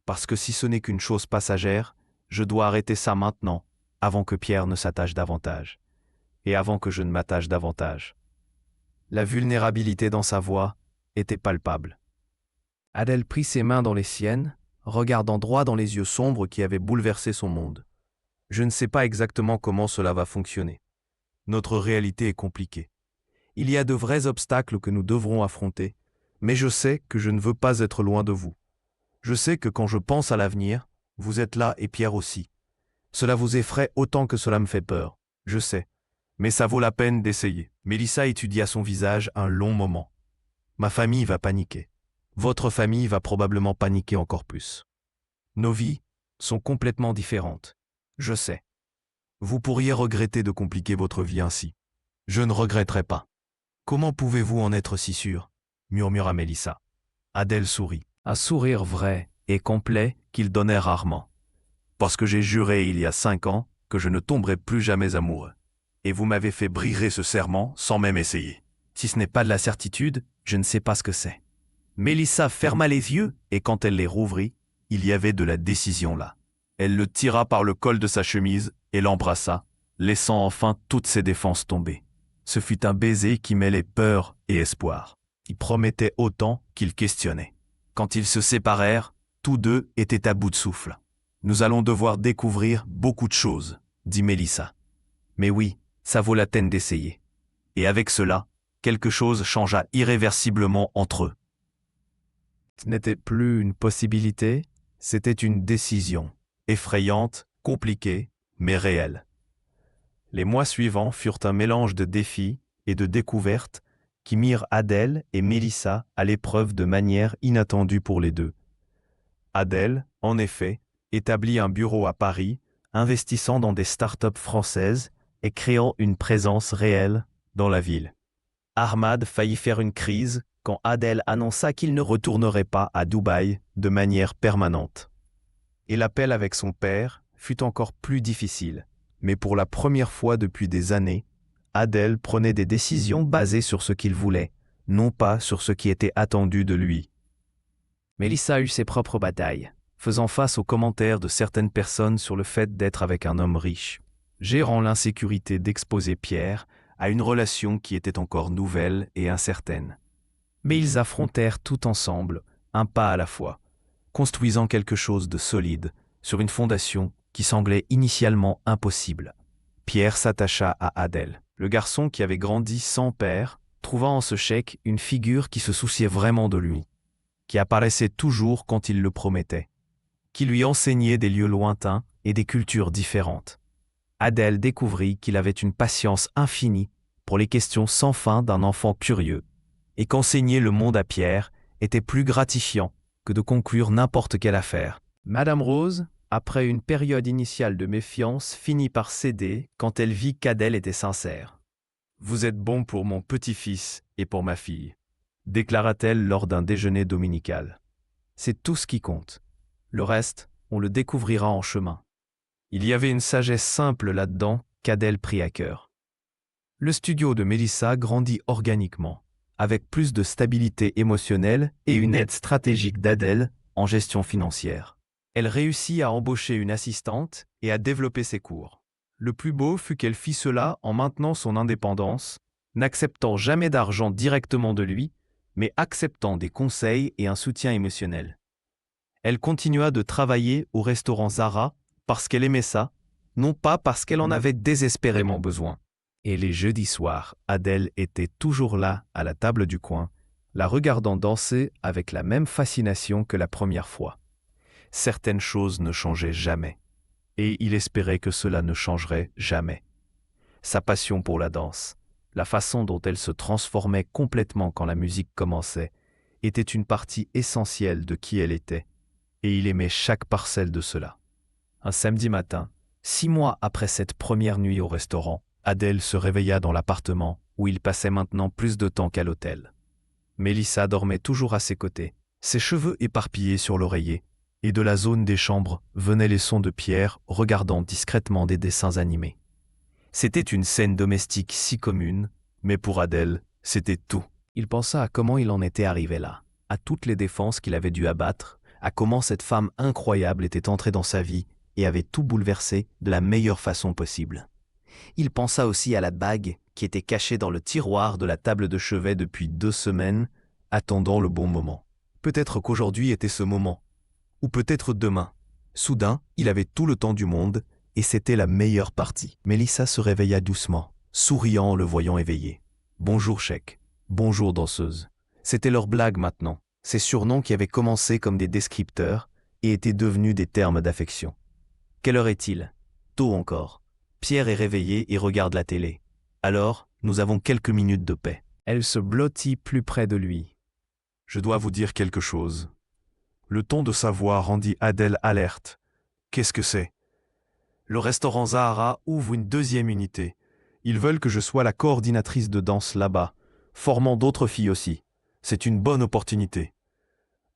Parce que si ce n'est qu'une chose passagère, je dois arrêter ça maintenant, avant que Pierre ne s'attache davantage. Et avant que je ne m'attache davantage. » La vulnérabilité dans sa voix était palpable. Adèle prit ses mains dans les siennes, regardant droit dans les yeux sombres qui avaient bouleversé son monde. « Je ne sais pas exactement comment cela va fonctionner. Notre réalité est compliquée. Il y a de vrais obstacles que nous devrons affronter, mais je sais que je ne veux pas être loin de vous. Je sais que quand je pense à l'avenir, vous êtes là et Pierre aussi. Cela vous effraie autant que cela me fait peur, je sais. Mais ça vaut la peine d'essayer. » Mélissa étudia son visage un long moment. « Ma famille va paniquer. Votre famille va probablement paniquer encore plus. Nos vies sont complètement différentes. Je sais. Vous pourriez regretter de compliquer votre vie ainsi. Je ne regretterai pas. Comment pouvez-vous en être si sûr ?» murmura Mélissa. Adèle sourit. Un sourire vrai et complet qu'il donnait rarement. « Parce que j'ai juré il y a 5 ans que je ne tomberai plus jamais amoureux. Et vous m'avez fait briser ce serment sans même essayer. Si ce n'est pas de la certitude, je ne sais pas ce que c'est. » Mélissa ferma les yeux et quand elle les rouvrit, il y avait de la décision là. Elle le tira par le col de sa chemise et l'embrassa, laissant enfin toutes ses défenses tomber. Ce fut un baiser qui mêlait peur et espoir. Il promettait autant qu'il questionnait. Quand ils se séparèrent, tous deux étaient à bout de souffle. « Nous allons devoir découvrir beaucoup de choses, » dit Mélissa. « Mais oui, ça vaut la peine d'essayer. » Et avec cela, quelque chose changea irréversiblement entre eux. Ce n'était plus une possibilité, c'était une décision, effrayante, compliquée, mais réelle. Les mois suivants furent un mélange de défis et de découvertes qui mirent Adèle et Mélissa à l'épreuve de manière inattendue pour les deux. Adèle, en effet, établit un bureau à Paris, investissant dans des start-up françaises et créant une présence réelle dans la ville. Ahmad faillit faire une crise quand Adèle annonça qu'il ne retournerait pas à Dubaï de manière permanente. Et l'appel avec son père fut encore plus difficile, mais pour la première fois depuis des années, Adèle prenait des décisions basées sur ce qu'il voulait, non pas sur ce qui était attendu de lui. Mélissa eut ses propres batailles, faisant face aux commentaires de certaines personnes sur le fait d'être avec un homme riche, gérant l'insécurité d'exposer Pierre à une relation qui était encore nouvelle et incertaine. Mais ils affrontèrent tout ensemble, un pas à la fois, construisant quelque chose de solide sur une fondation qui semblait initialement impossible. Pierre s'attacha à Adèle. Le garçon qui avait grandi sans père trouva en ce chèque une figure qui se souciait vraiment de lui, qui apparaissait toujours quand il le promettait, qui lui enseignait des lieux lointains et des cultures différentes. Adèle découvrit qu'il avait une patience infinie pour les questions sans fin d'un enfant curieux, et qu'enseigner le monde à Pierre était plus gratifiant que de conclure n'importe quelle affaire. Madame Rose, après une période initiale de méfiance, finit par céder quand elle vit qu'Adèle était sincère. « Vous êtes bon pour mon petit-fils et pour ma fille », déclara-t-elle lors d'un déjeuner dominical. « C'est tout ce qui compte. Le reste, on le découvrira en chemin. » Il y avait une sagesse simple là-dedans qu'Adèle prit à cœur. Le studio de Mélissa grandit organiquement, avec plus de stabilité émotionnelle et une aide stratégique d'Adèle en gestion financière. Elle réussit à embaucher une assistante et à développer ses cours. Le plus beau fut qu'elle fit cela en maintenant son indépendance, n'acceptant jamais d'argent directement de lui, mais acceptant des conseils et un soutien émotionnel. Elle continua de travailler au restaurant Zara parce qu'elle aimait ça, non pas parce qu'elle en avait désespérément besoin. Et les jeudis soirs, Adèle était toujours là, à la table du coin, la regardant danser avec la même fascination que la première fois. Certaines choses ne changeaient jamais, et il espérait que cela ne changerait jamais. Sa passion pour la danse, la façon dont elle se transformait complètement quand la musique commençait, était une partie essentielle de qui elle était, et il aimait chaque parcelle de cela. Un samedi matin, 6 mois après cette première nuit au restaurant, Adèle se réveilla dans l'appartement où il passait maintenant plus de temps qu'à l'hôtel. Mélissa dormait toujours à ses côtés, ses cheveux éparpillés sur l'oreiller, et de la zone des chambres venaient les sons de Pierre regardant discrètement des dessins animés. C'était une scène domestique si commune, mais pour Adèle, c'était tout. Il pensa à comment il en était arrivé là, à toutes les défenses qu'il avait dû abattre, à comment cette femme incroyable était entrée dans sa vie et avait tout bouleversé de la meilleure façon possible. Il pensa aussi à la bague qui était cachée dans le tiroir de la table de chevet depuis 2 semaines, attendant le bon moment. Peut-être qu'aujourd'hui était ce moment, ou peut-être demain. Soudain, il avait tout le temps du monde, et c'était la meilleure partie. Mélissa se réveilla doucement, souriant en le voyant éveillé. « Bonjour, Chèque. Bonjour, danseuse. » C'était leur blague maintenant, ces surnoms qui avaient commencé comme des descripteurs et étaient devenus des termes d'affection. « Quelle heure est-il ? » Tôt encore. Pierre est réveillé et regarde la télé. Alors, nous avons quelques minutes de paix. Elle se blottit plus près de lui. « Je dois vous dire quelque chose. » Le ton de sa voix rendit Adèle alerte. « Qu'est-ce que c'est ? » Le restaurant Zahara ouvre une 2e unité. Ils veulent que je sois la coordinatrice de danse là-bas, formant d'autres filles aussi. C'est une bonne opportunité.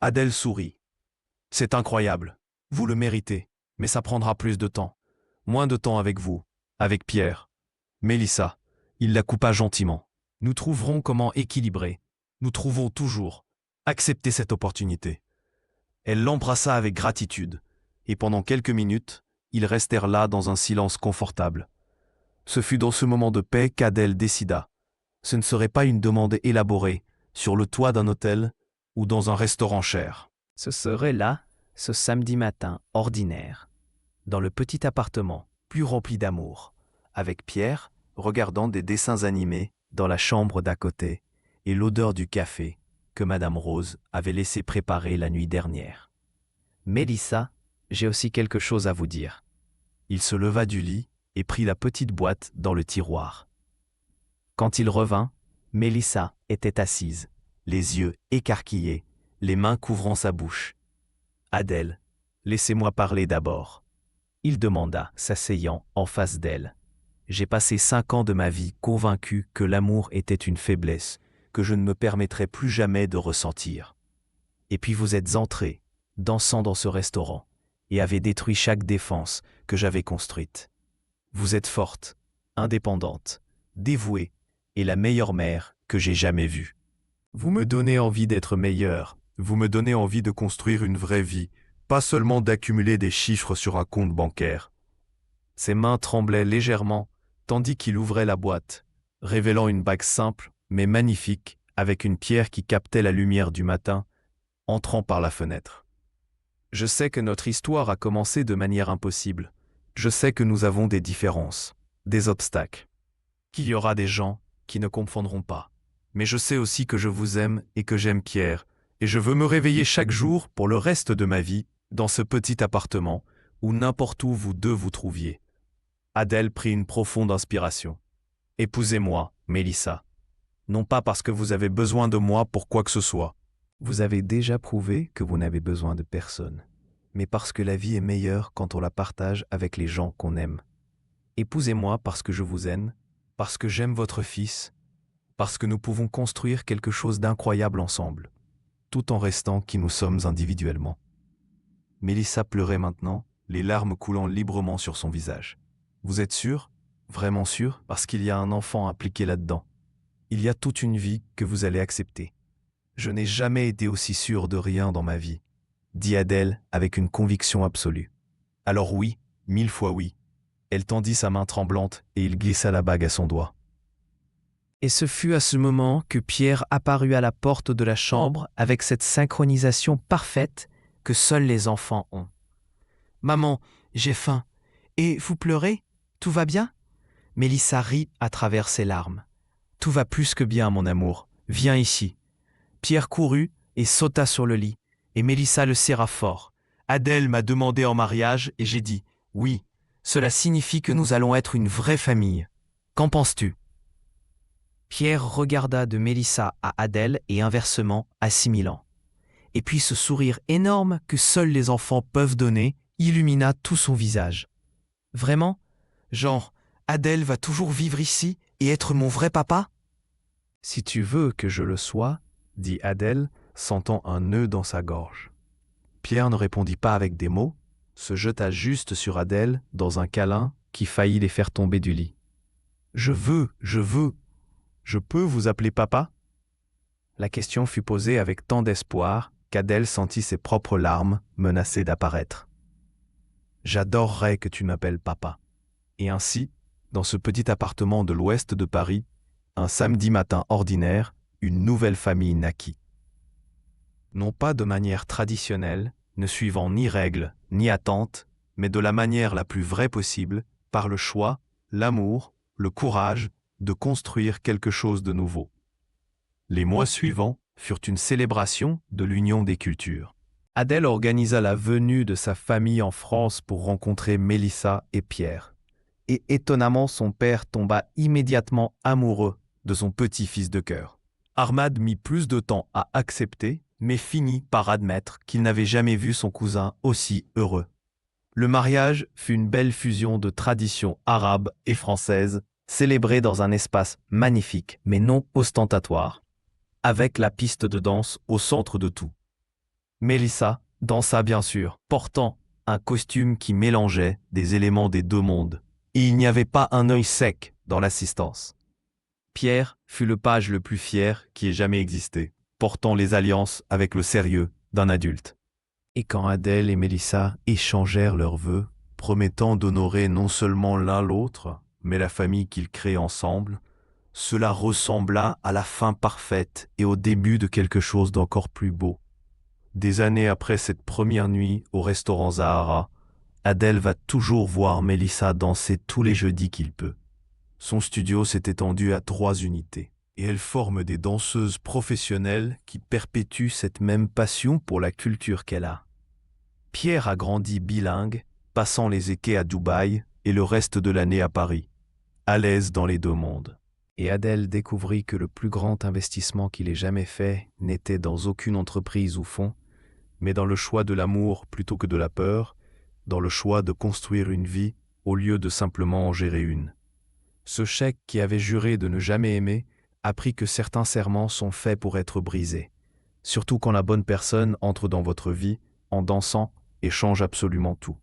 Adèle sourit. « C'est incroyable. Vous le méritez, mais ça prendra plus de temps. Moins de temps avec vous, avec Pierre. Mélissa, il la coupa gentiment. Nous trouverons comment équilibrer. Nous trouvons toujours. Acceptez cette opportunité. » Elle l'embrassa avec gratitude, et pendant quelques minutes, ils restèrent là dans un silence confortable. Ce fut dans ce moment de paix qu'Adèle décida. Ce ne serait pas une demande élaborée, sur le toit d'un hôtel ou dans un restaurant cher. Ce serait là, ce samedi matin ordinaire, dans le petit appartement, plus rempli d'amour, avec Pierre regardant des dessins animés dans la chambre d'à côté et l'odeur du café que Madame Rose avait laissé préparer la nuit dernière. « Mélissa, j'ai aussi quelque chose à vous dire. » Il se leva du lit et prit la petite boîte dans le tiroir. Quand il revint, Mélissa était assise, les yeux écarquillés, les mains couvrant sa bouche. « Adèle, laissez-moi parler d'abord. » Il demanda, s'asseyant en face d'elle. « J'ai passé 5 ans de ma vie convaincu que l'amour était une faiblesse, que je ne me permettrais plus jamais de ressentir. Et puis vous êtes entrée, dansant dans ce restaurant, et avez détruit chaque défense que j'avais construite. Vous êtes forte, indépendante, dévouée, et la meilleure mère que j'ai jamais vue. Vous me donnez envie d'être meilleure, vous me donnez envie de construire une vraie vie, pas seulement d'accumuler des chiffres sur un compte bancaire. » Ses mains tremblaient légèrement, tandis qu'il ouvrait la boîte, révélant une bague simple, mais magnifique, avec une pierre qui captait la lumière du matin, entrant par la fenêtre. « Je sais que notre histoire a commencé de manière impossible. Je sais que nous avons des différences, des obstacles, qu'il y aura des gens qui ne comprendront pas. Mais je sais aussi que je vous aime et que j'aime Pierre, et je veux me réveiller chaque jour pour le reste de ma vie dans ce petit appartement ou n'importe où vous deux vous trouviez. » Adèle prit une profonde inspiration. « Épousez-moi, Mélissa. Non pas parce que vous avez besoin de moi pour quoi que ce soit. Vous avez déjà prouvé que vous n'avez besoin de personne, mais parce que la vie est meilleure quand on la partage avec les gens qu'on aime. Épousez-moi parce que je vous aime, parce que j'aime votre fils, parce que nous pouvons construire quelque chose d'incroyable ensemble, tout en restant qui nous sommes individuellement. » Mélissa pleurait maintenant, les larmes coulant librement sur son visage. Vous êtes sûr? Vraiment sûr? Parce qu'il y a un enfant impliqué là-dedans. Il y a toute une vie que vous allez accepter. Je n'ai jamais été aussi sûr de rien dans ma vie, dit Adèle avec une conviction absolue. Alors oui, 1000 fois oui. Elle tendit sa main tremblante et il glissa la bague à son doigt. Et ce fut à ce moment que Pierre apparut à la porte de la chambre avec cette synchronisation parfaite que seuls les enfants ont. « Maman, j'ai faim. Et vous pleurez? Tout va bien ?» Mélissa rit à travers ses larmes. « Tout va plus que bien, mon amour. Viens ici. » Pierre courut et sauta sur le lit, et Mélissa le serra fort. « Adèle m'a demandé en mariage et j'ai dit « oui ». Cela signifie que nous allons être une vraie famille. Qu'en penses-tu? Pierre regarda de Mélissa à Adèle et inversement assimilant. Et puis ce sourire énorme que seuls les enfants peuvent donner illumina tout son visage. Vraiment? Genre, Adèle va toujours vivre ici et être mon vrai papa? Si tu veux que je le sois, dit Adèle, sentant un nœud dans sa gorge. Pierre ne répondit pas avec des mots, se jeta juste sur Adèle dans un câlin qui faillit les faire tomber du lit. « Je veux. Je peux vous appeler papa ?» La question fut posée avec tant d'espoir qu'Adèle sentit ses propres larmes menacées d'apparaître. « J'adorerais que tu m'appelles papa. » Et ainsi, dans ce petit appartement de l'ouest de Paris, un samedi matin ordinaire, une nouvelle famille naquit. Non pas de manière traditionnelle, ne suivant ni règles, ni attentes, mais de la manière la plus vraie possible, par le choix, l'amour, le courage de construire quelque chose de nouveau. Les mois suivants furent une célébration de l'union des cultures. Adèle organisa la venue de sa famille en France pour rencontrer Mélissa et Pierre. Et étonnamment, son père tomba immédiatement amoureux de son petit-fils de cœur. Ahmad mit plus de temps à accepter, mais finit par admettre qu'il n'avait jamais vu son cousin aussi heureux. Le mariage fut une belle fusion de traditions arabes et françaises, célébrée dans un espace magnifique, mais non ostentatoire, avec la piste de danse au centre de tout. Mélissa dansa bien sûr, portant un costume qui mélangeait des éléments des deux mondes, et il n'y avait pas un œil sec dans l'assistance. Pierre fut le page le plus fier qui ait jamais existé, portant les alliances avec le sérieux d'un adulte. Et quand Adèle et Mélissa échangèrent leurs vœux, promettant d'honorer non seulement l'un l'autre, mais la famille qu'ils créent ensemble, cela ressembla à la fin parfaite et au début de quelque chose d'encore plus beau. Des années après cette première nuit au restaurant Zahara, Adèle va toujours voir Mélissa danser tous les jeudis qu'il peut. Son studio s'est étendu à 3 unités, et elle forme des danseuses professionnelles qui perpétuent cette même passion pour la culture qu'elle a. Pierre a grandi bilingue, passant les étés à Dubaï et le reste de l'année à Paris, à l'aise dans les deux mondes. Et Adèle découvrit que le plus grand investissement qu'il ait jamais fait n'était dans aucune entreprise ou fonds, mais dans le choix de l'amour plutôt que de la peur, dans le choix de construire une vie au lieu de simplement en gérer une. Ce cheik qui avait juré de ne jamais aimer apprit que certains serments sont faits pour être brisés, surtout quand la bonne personne entre dans votre vie en dansant et change absolument tout.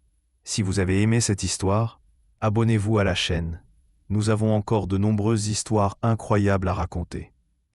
Si vous avez aimé cette histoire, abonnez-vous à la chaîne. Nous avons encore de nombreuses histoires incroyables à raconter.